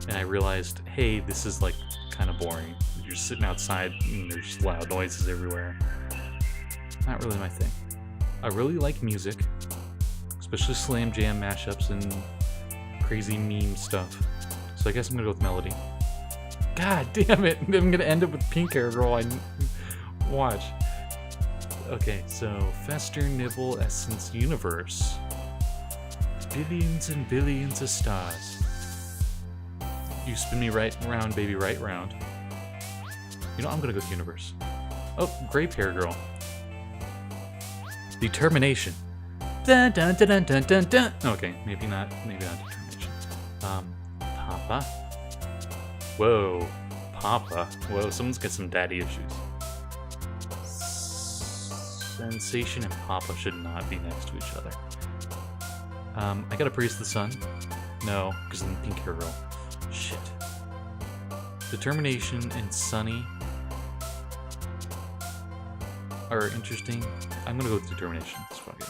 and I realized, hey, this is like kind of boring. You're sitting outside and there's loud noises everywhere. Not really my thing. I really like music, especially slam jam mashups and crazy meme stuff. So I guess I'm gonna go with melody. God damn it! I'm gonna end up with Pink Hair Girl. Watch. Okay, so Fester Nibble Essence Universe. Billions and billions of stars. You spin me right round, baby, right round. You know, I'm gonna go with Universe. Oh, Grape Hair Girl. Determination. Dun dun dun dun dun dun dun. Okay, maybe not determination. Papa. Whoa, Papa. Whoa, someone's got some daddy issues. Sensation and Papa should not be next to each other. I gotta praise the sun. No, because I'm Pink Hair Girl. Shit. Determination and Sunny are interesting. I'm gonna go with Determination. Let's fuck it.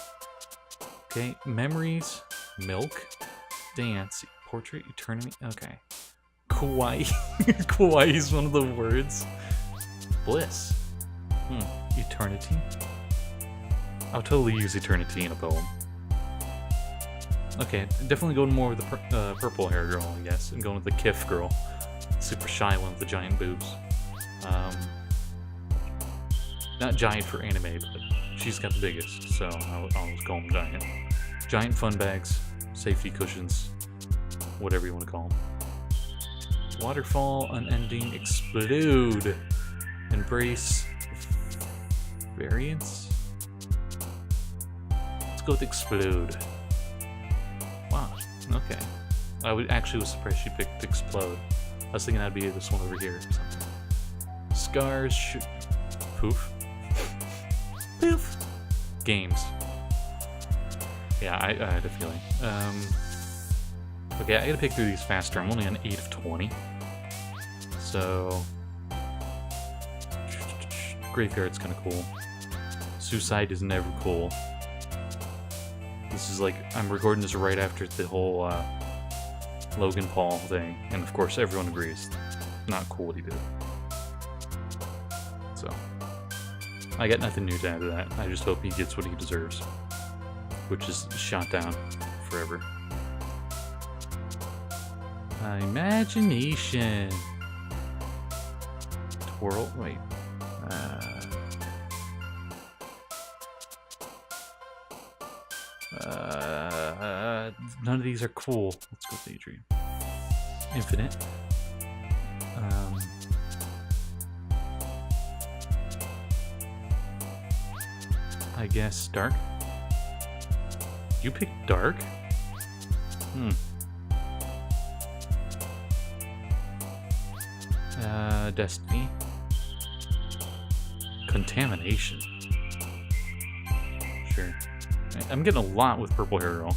Okay, Memories, Milk, Dance, Portrait, Eternity. Okay. Kawaii. Kawaii is one of the words. Bliss. Eternity. I'll totally use Eternity in a poem. Okay, definitely going more with the purple hair girl, I guess. I'm going with the Kif girl. super shy one with the giant boobs. Not giant for anime, but she's got the biggest, so I'll just call them giant. Giant fun bags, safety cushions, whatever you want to call them. Waterfall, unending, explode, embrace, variance. Let's go with explode. Wow, okay. I was surprised she picked explode. I was thinking that'd be this one over here or something. Scars, poof. Poof. Games. Yeah, I had a feeling. Okay, I gotta pick through these faster. I'm only on 8 of 20. So... Graveyard's kinda cool. Suicide is never cool. This is like, I'm recording this right after the whole Logan Paul thing, and of course everyone agrees. Not cool what he did. So, I got nothing new to add to that. I just hope he gets what he deserves, which is shot down forever. Imagination. Twirl. Wait. None of these are cool. Let's go Daydream. Infinite. I guess Dark. You picked Dark? Destiny. Contamination. Sure. I'm getting a lot with Purple Hair Girl.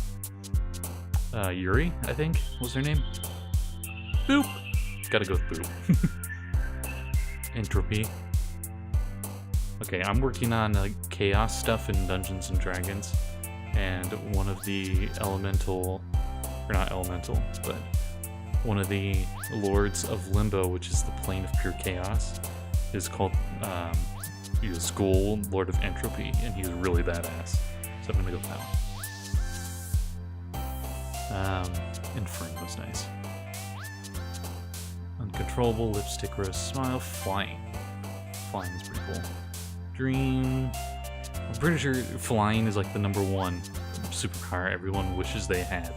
Yuri, I think, was her name. Boop! Gotta go with Boop. Entropy. Okay, I'm working on chaos stuff in Dungeons and Dragons, and one of the elemental, or not elemental, but one of the lords of Limbo, which is the plane of pure chaos, is called, he's a school Lord of Entropy, and he's really badass. So I'm gonna go with that one. Inferno's nice. Uncontrollable, lipstick, rose smile, flying. Flying is pretty cool. Dream. I'm pretty sure flying is like the #1 superpower everyone wishes they had.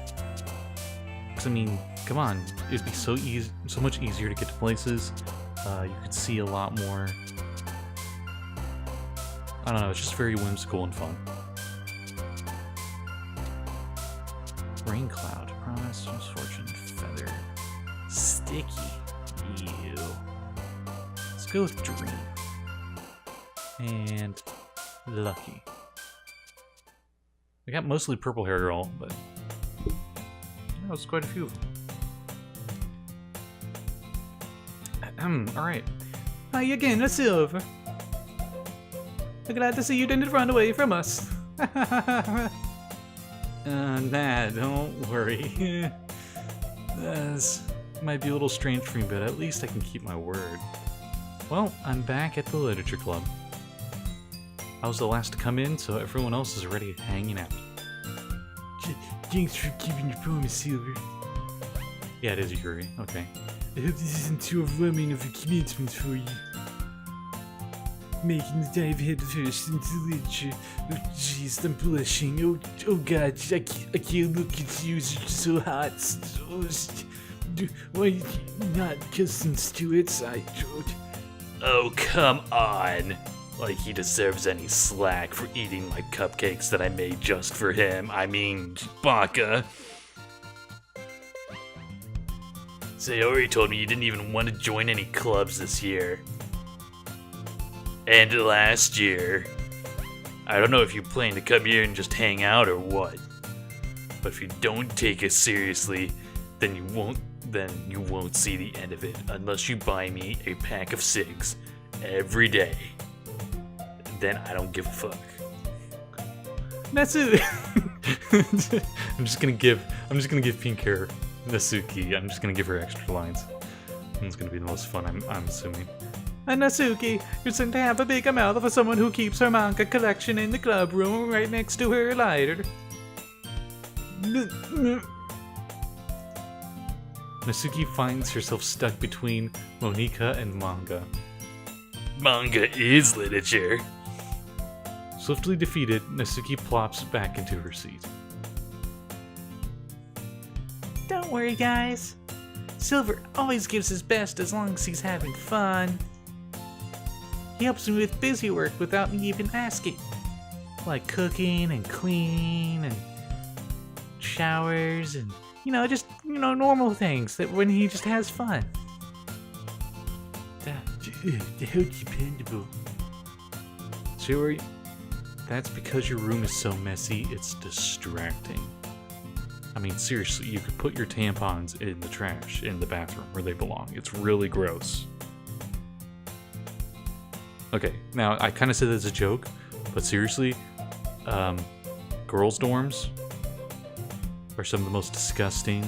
Because I mean, come on, it'd be so much easier to get to places. You could see a lot more. I don't know, it's just very whimsical and fun. Rain cloud, promise, misfortune, feather, sticky. Ew. Let's go with dream. And lucky. I got mostly Purple Hair Girl, but that was quite a few of them. Alright. Hi again, a silver. We're glad to see you didn't run away from us. Nah, don't worry. This might be a little strange for me, but at least I can keep my word. Well, I'm back at the Literature Club. I was the last to come in, so everyone else is already hanging out. Thanks for keeping your promise, Silver. Yeah, it is Yuri. Okay. I hope this isn't too overwhelming of a commitment for you. Making the dive head first into literature. Oh jeez, I'm blushing. Oh god, I can't look at you, you're so hot. Why not accustomed to it? I don't. Oh, come on. Like he deserves any slack for eating my cupcakes that I made just for him. I mean, Baka. Sayori told me you didn't even want to join any clubs this year. And last year. I don't know if you plan to come here and just hang out or what. But if you don't take us seriously, then you won't see the end of it unless you buy me a pack of cigs every day. Then I don't give a fuck. That's it. I'm just gonna give pink hair Nasuki. I'm just gonna give her extra lines. It's gonna be the most fun, I'm assuming. And Nasuki, you seem to have a bigger mouth for someone who keeps her manga collection in the club room right next to her lighter. Nasuki finds herself stuck between Monika and manga. Manga is literature. Swiftly defeated, Nasuki plops back into her seat. Don't worry, guys. Silver always gives his best as long as he's having fun. He helps me with busy work without me even asking. Like cooking and cleaning and showers and, just, normal things that when he just has fun. How dependable. Sayori, that's because your room is so messy, it's distracting. I mean, seriously, you could put your tampons in the trash in the bathroom where they belong. It's really gross. Okay, now I kind of said that as a joke, but seriously, girls' dorms are some of the most disgusting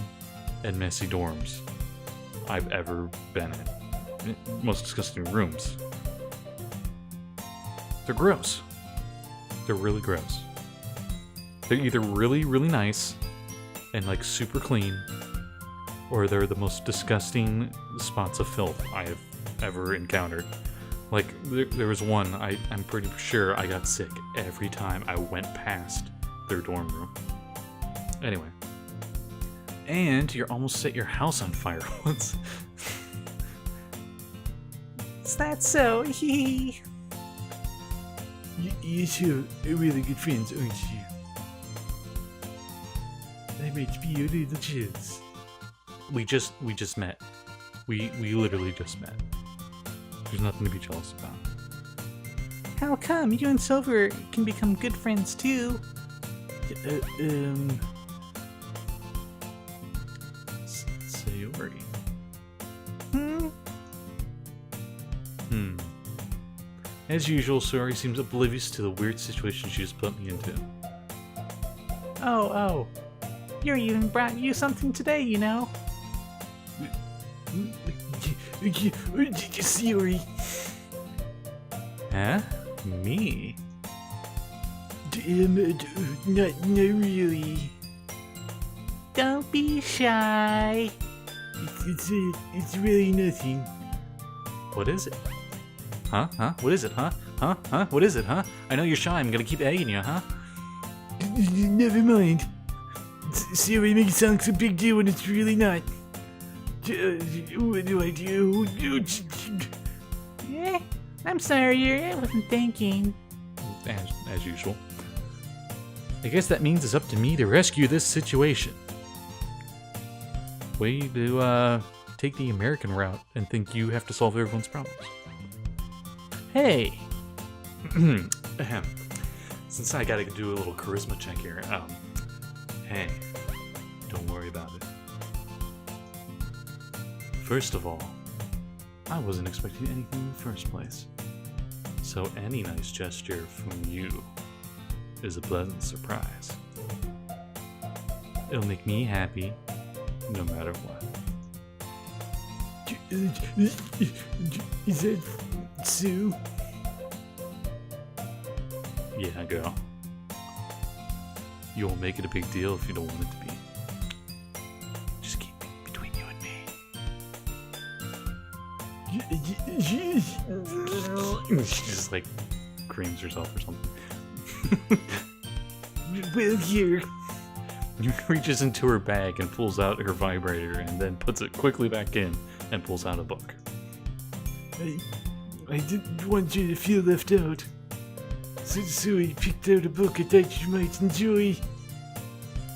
and messy dorms I've ever been in. Most disgusting rooms. They're gross. They're really gross. They're either really, really nice and like super clean, or they're the most disgusting spots of filth I have ever encountered. Like, there was one, I'm pretty sure I got sick every time I went past their dorm room. Anyway. And you almost set your house on fire once. Is that so? Hee. You two are really good friends, aren't you? I might be your little chills. We just met. We literally just met. There's nothing to be jealous about. How come you and Silver can become good friends too? Sayori. As usual, Sayori seems oblivious to the weird situation she just put me into. Oh. Yuri even brought you something today, Sayori. Huh? Me? Not really. Don't be shy. It's really nothing. What is it? Huh? What is it, huh? What is it, huh? I know you're shy, I'm gonna keep egging you, huh? Never mind. Sayori makes it sound like a big deal when it's really not. What do I do? I'm sorry, Yuri, I wasn't thinking. As usual. I guess that means it's up to me to rescue this situation. Way to, take the American route and think you have to solve everyone's problems. Hey! Since I gotta do a little charisma check here, hey, don't worry about it. First of all, I wasn't expecting anything in the first place. So any nice gesture from you is a pleasant surprise. It'll make me happy, no matter what. Is that Sue? Yeah, girl. You won't make it a big deal if you don't want it to be. Just keep it between you and me. She just like creams herself or something. Well, here. Reaches into her bag and pulls out her vibrator and then puts it quickly back in and pulls out a book. I didn't want you to feel left out. So I picked out a book I thought you might enjoy.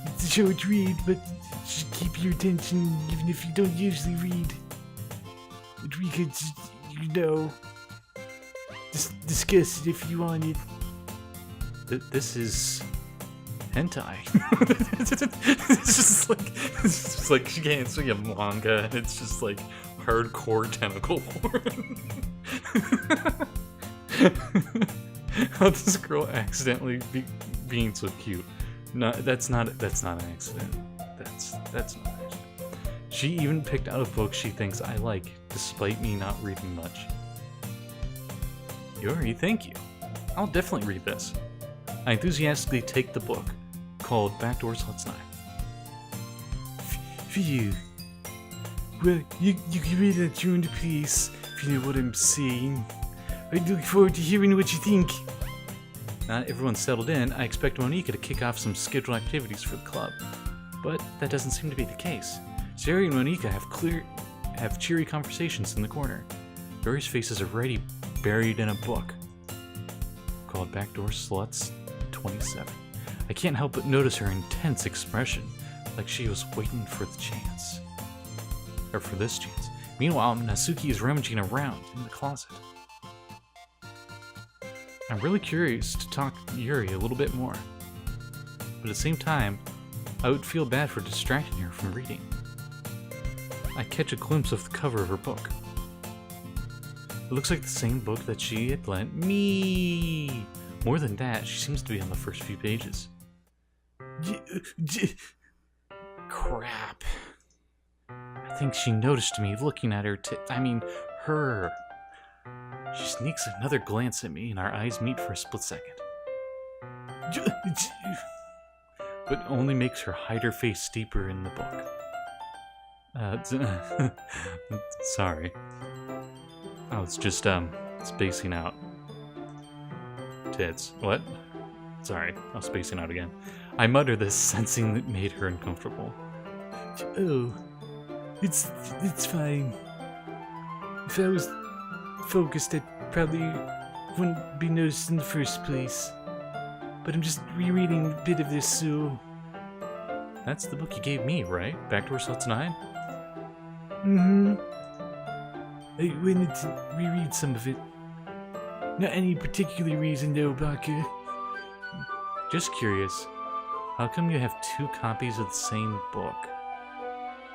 It's a short read, but it should keep your attention even if you don't usually read. But we could, discuss it if you wanted. This is hentai. It's just like she can't see a manga, and it's just like hardcore tentacle porn. How this girl accidentally being so cute? No, that's not an accident. That's not an accident. She even picked out a book she thinks I like, despite me not reading much. Yuri, thank you. I'll definitely read this. I enthusiastically take the book, called Backdoor Sluts Night. For you. Well, you can read it at your own pace, if you know what I'm saying. I look forward to hearing what you think. Everyone's settled in. I expect Monica to kick off some scheduled activities for the club. But that doesn't seem to be the case. Sari and Monica have cheery conversations in the corner. Yuri's face is already buried in a book called Backdoor Sluts 27. I can't help but notice her intense expression, like she was waiting for the chance. Or for this chance. Meanwhile, Natsuki is rummaging around in the closet. I'm really curious to talk to Yuri a little bit more. But at the same time, I would feel bad for distracting her from reading. I catch a glimpse of the cover of her book. It looks like the same book that she had lent me. More than that, she seems to be on the first few pages. Crap. I think she noticed me looking at her her. She sneaks another glance at me and our eyes meet for a split second. But only makes her hide her face deeper in the book. Sorry. I was just, spacing out. Tits. What? Sorry, I was spacing out again. I mutter this, sensing that made her uncomfortable. Oh, it's fine. If I was focused, I probably wouldn't be noticed in the first place. But I'm just rereading a bit of this, so... That's the book you gave me, right? Backdoor Sluts 9? Mm-hmm. I wanted to reread some of it. Not any particular reason, though, Baka. Just curious, how come you have two copies of the same book?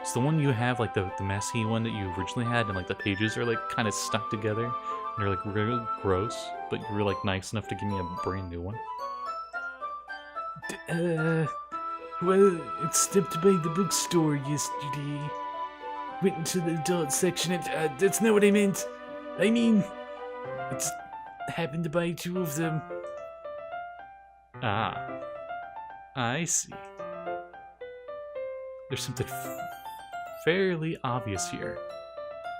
Is the one you have like the messy one that you originally had, and like the pages are like kind of stuck together, and they're like real gross, but you were like nice enough to give me a brand new one? Well, I stepped by the bookstore yesterday. Went into the adult section and, that's not what I meant. I mean, I just happened to buy two of them. Ah, I see. There's something fairly obvious here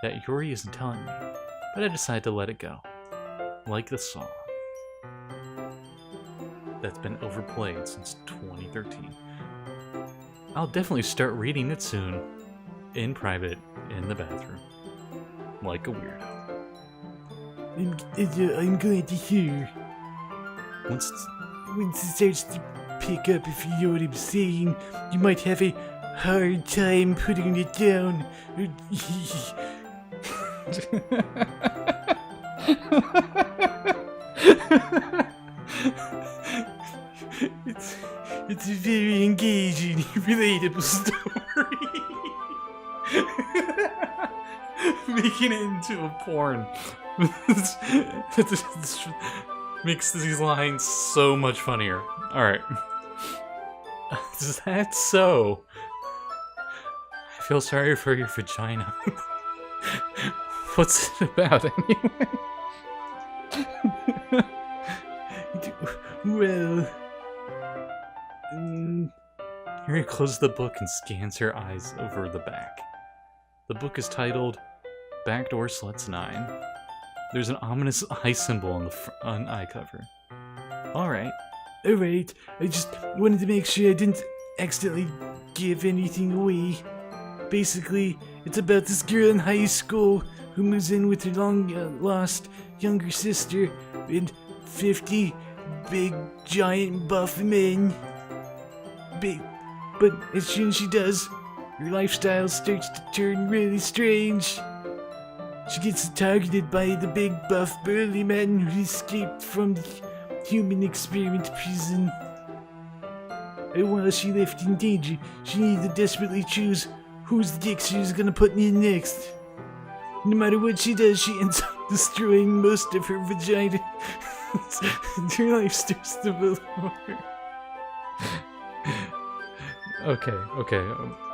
that Yuri isn't telling me, but I decide to let it go. Like the song that's been overplayed since 2013. I'll definitely start reading it soon, in private, in the bathroom, like a weirdo. I'm glad to hear. Once it starts to pick up, if you know what I'm saying, you might have a hard time putting it down. It's a very engaging, relatable story. making it into a porn makes these lines so much funnier. Alright. Is that so? I feel sorry for your vagina. What's it about anyway? Well... Yuri closes the book and scans her eyes over the back. The book is titled Backdoor Sluts 9. There's an ominous eye symbol on the eye cover. Alright. Alright, I just wanted to make sure I didn't accidentally give anything away. Basically, it's about this girl in high school who moves in with her long-lost younger sister and 50 big, giant, buff men. But as soon as she does, her lifestyle starts to turn really strange. She gets targeted by the big, buff, burly men who escaped from the human experiment prison. And while she left in danger, she needed to desperately choose whose dick she was gonna put in next. No matter what she does, she ends up destroying most of her vagina. Her life starts to build more. Okay.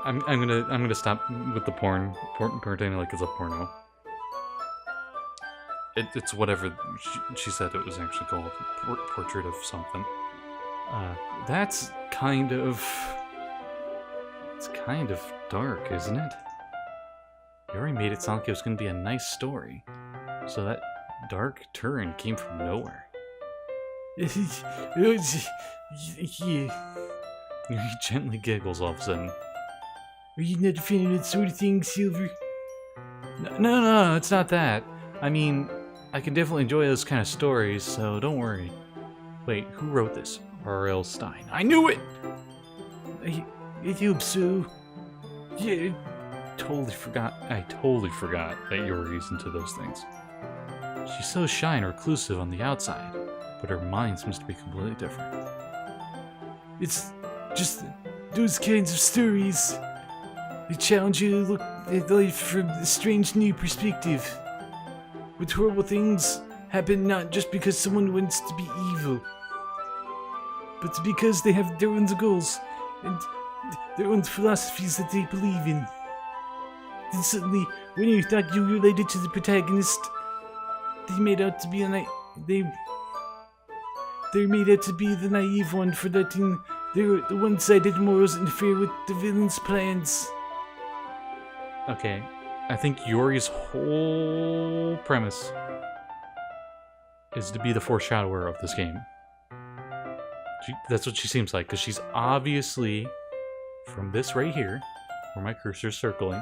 I'm gonna stop with the porn pretending like it's a porno. It's whatever she said it was actually called. Portrait of something. That's kind of... It's kind of dark, isn't it? Yuri made it sound like it was going to be a nice story. So that dark turn came from nowhere. Yuri gently giggles all of a sudden. Are you not a fan of that sort of thing, Silver? No, it's not that. I mean, I can definitely enjoy those kind of stories, so don't worry. Wait, who wrote this? R.L. Stein. I knew it! I hope so. Yeah, I totally forgot that Yuri's into those things. She's so shy and reclusive on the outside, but her mind seems to be completely different. It's just those kinds of stories. They challenge you to look at life from a strange new perspective. With horrible things happen not just because someone wants to be evil, but because they have their own goals and their own philosophies that they believe in. Then suddenly, when you thought you were related to the protagonist, they made out to be they're made out to be the naive one for letting the one-sided morals interfere with the villain's plans. Okay, I think Yuri's whole premise is to be the foreshadower of this game. That's what she seems like, because she's obviously, from this right here, where my cursor's circling,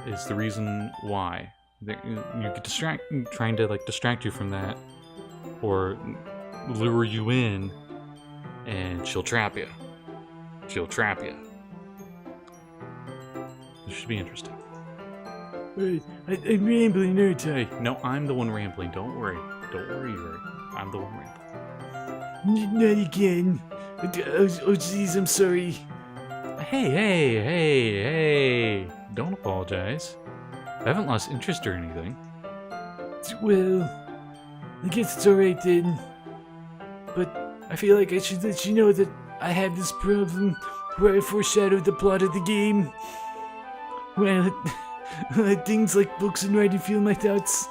is the reason why. You get trying to distract you from that, or lure you in, and she'll trap you. This should be interesting. I'm rambling, aren't I? No, I'm the one rambling. Don't worry, Yuri. I'm the one rambling. Not again. Oh, jeez, I'm sorry. Hey. Don't apologize. I haven't lost interest or anything. Well, I guess it's alright then. But I feel like I should let you know that I have this problem where I foreshadowed the plot of the game. When I let things like books and writing fuel my thoughts,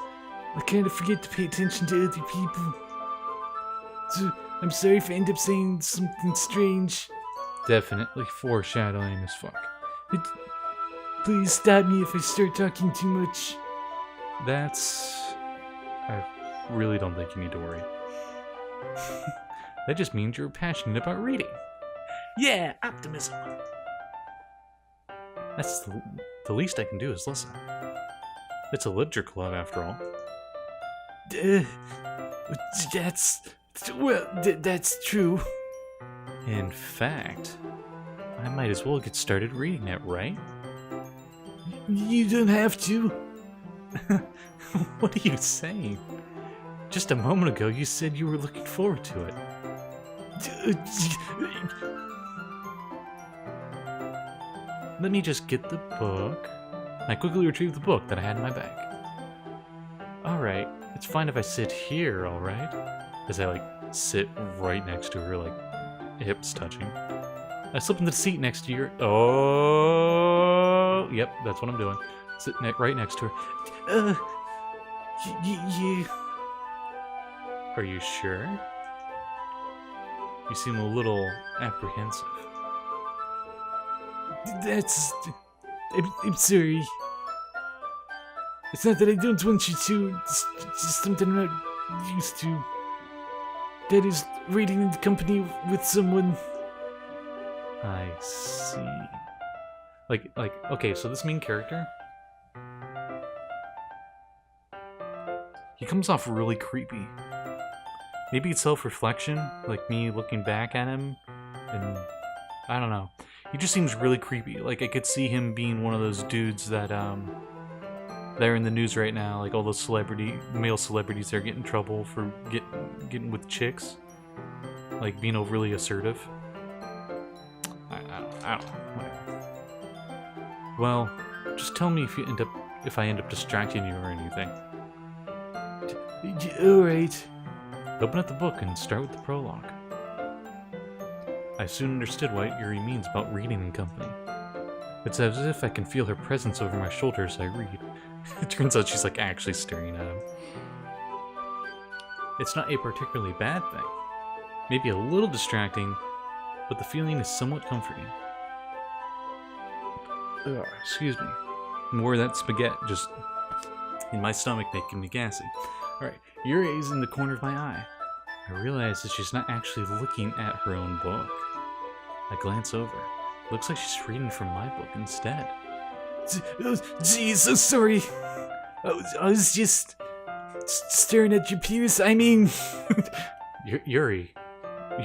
I kind of forget to pay attention to other people. So, I'm sorry if I end up saying something strange. Definitely foreshadowing as fuck. Please stop me if I start talking too much. I really don't think you need to worry. That just means you're passionate about reading. Yeah, optimism. That's the least I can do is listen. It's a literature club, after all. That's true. In fact, I might as well get started reading it, right? You don't have to. What are you saying? Just a moment ago, you said you were looking forward to it. Let me just get the book. I quickly retrieved the book that I had in my bag. Alright, it's fine if I sit here, alright? As I, sit right next to her, hips touching. I slip into the seat next to her. Oh, yep, that's what I'm doing. Sit right next to her. Are you sure? You seem a little apprehensive. I'm sorry. It's not that I don't want you to, it's just something I'm not used to. That is, reading in the company with someone. I see. Okay, so this main character, he comes off really creepy. Maybe it's self-reflection, like me looking back at him, and I don't know. He just seems really creepy. I could see him being one of those dudes that, they're in the news right now, all those male celebrities that are getting in trouble for getting with chicks. Being overly assertive. I don't know, whatever. Well, just tell me if I end up distracting you or anything. Alright. Open up the book and start with the prologue. I soon understood what Yuri means about reading in company. It's as if I can feel her presence over my shoulder as I read. It turns out she's actually staring at him. It's not a particularly bad thing. Maybe a little distracting, but the feeling is somewhat comforting. Excuse me. More of that spaghetti just in my stomach making me gassy. Alright, Yuri is in the corner of my eye. I realize that she's not actually looking at her own book. I glance over. Looks like she's reading from my book instead. Geez, so sorry. I was just staring at your penis. I mean... Yuri,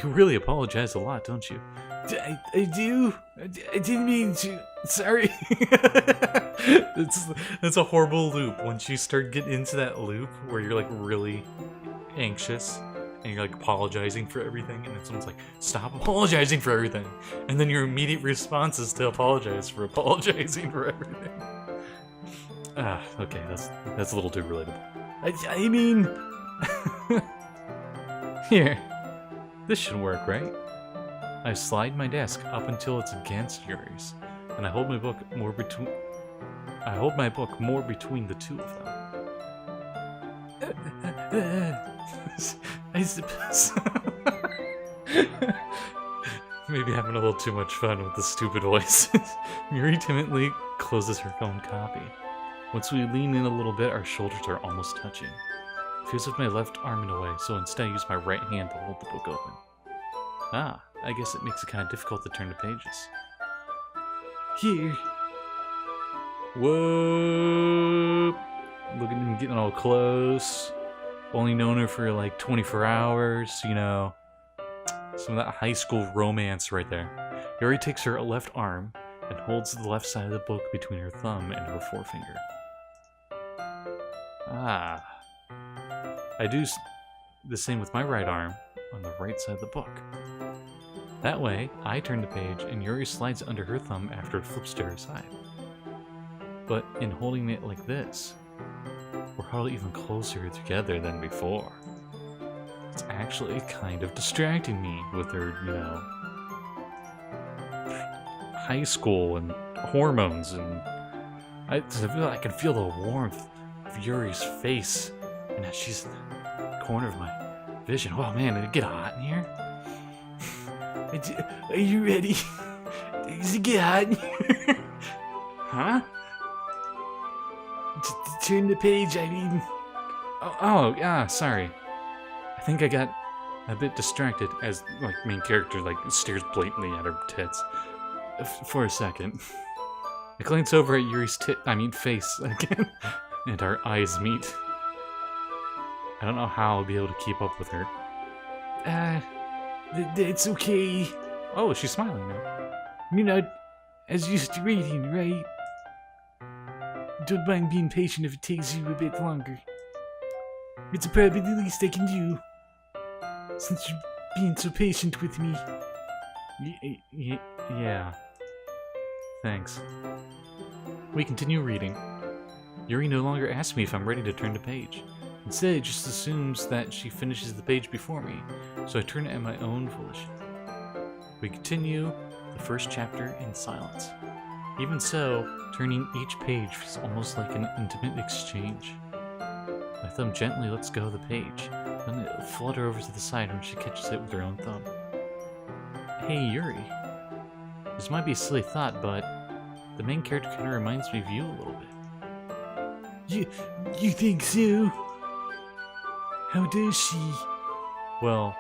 you really apologize a lot, don't you? I do. I didn't mean to. Sorry. That's a horrible loop. Once you start getting into that loop where you're like really anxious and you're like apologizing for everything, and then someone's like, "Stop apologizing for everything," and then your immediate response is to apologize for apologizing for everything. Okay, that's a little too relatable. I mean, here, this should work, right? I slide my desk up until it's against Yuri's, and I hold my book more between the two of them. I suppose. Maybe having a little too much fun with the stupid voices. Yuri timidly closes her own copy. Once we lean in a little bit, our shoulders are almost touching. It feels like my left arm in a way, so instead I use my right hand to hold the book open. I guess it makes it kind of difficult to turn the pages. Here. Whoa! Look at him getting all close. Only known her for like 24 hours, you know. Some of that high school romance right there. Yuri takes her left arm and holds the left side of the book between her thumb and her forefinger. I do the same with my right arm on the right side of the book. That way, I turn the page and Yuri slides under her thumb after it flips to her side. But in holding it like this, we're hardly even closer together than before. It's actually kind of distracting me with her, you know, high school and hormones, and I can feel the warmth of Yuri's face, and that she's in the corner of my vision. Oh man, did it get hot in here? Are you ready? Does it get hot in here? Huh? Turn the page, I mean. Yeah, sorry. I think I got a bit distracted as, like, main character, like, stares blatantly at her tits. For a second. I glance over at Yuri's face again, and our eyes meet. I don't know how I'll be able to keep up with her. It's okay. Oh, she's smiling now. You're not as used to reading, right? Don't mind being patient if it takes you a bit longer. It's probably the least I can do, since you're being so patient with me. Yeah. Thanks. We continue reading. Yuri no longer asks me if I'm ready to turn the page. Instead, it just assumes that she finishes the page before me, so I turn it at my own volition. We continue the first chapter in silence. Even so, turning each page feels almost like an intimate exchange. My thumb gently lets go of the page, then it'll flutter over to the side when she catches it with her own thumb. Hey, Yuri. This might be a silly thought, but the main character kind of reminds me of you a little bit. You think so? How does she? Well,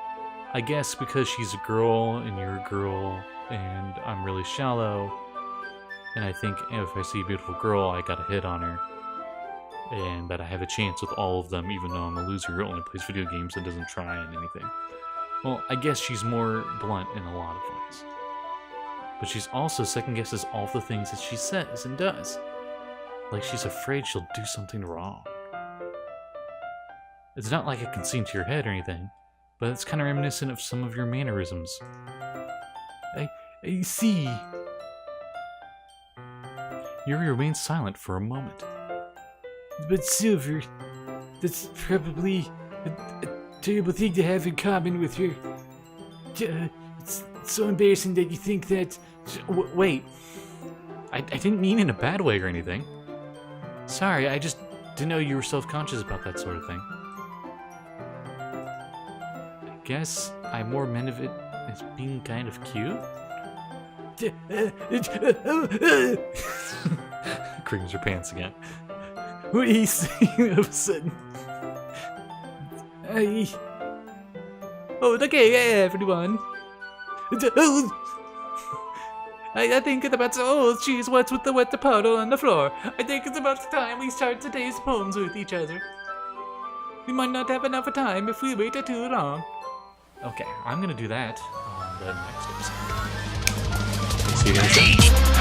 I guess because she's a girl and you're a girl and I'm really shallow, and I think if I see a beautiful girl, I got a hit on her, and that I have a chance with all of them, even though I'm a loser who only plays video games and doesn't try on anything. Well, I guess she's more blunt in a lot of ways. But she's also second-guesses all the things that she says and does. Like she's afraid she'll do something wrong. It's not like I can see into your head or anything, but it's kind of reminiscent of some of your mannerisms. I see. Yuri remains silent for a moment. But Silver, that's probably a terrible thing to have in common with her. It's so embarrassing that you think that... Wait. I didn't mean in a bad way or anything. Sorry, I just didn't know you were self-conscious about that sort of thing. I guess I more meant of it as being kind of cute. Creams her pants again. What are you saying all of a sudden? Oh, okay, everyone. I think it's about. Oh, jeez, what's with the wet puddle on the floor? I think it's about time we start today's poems with each other. We might not have enough time if we wait too long. Okay, I'm gonna do that on the next episode. See you guys then.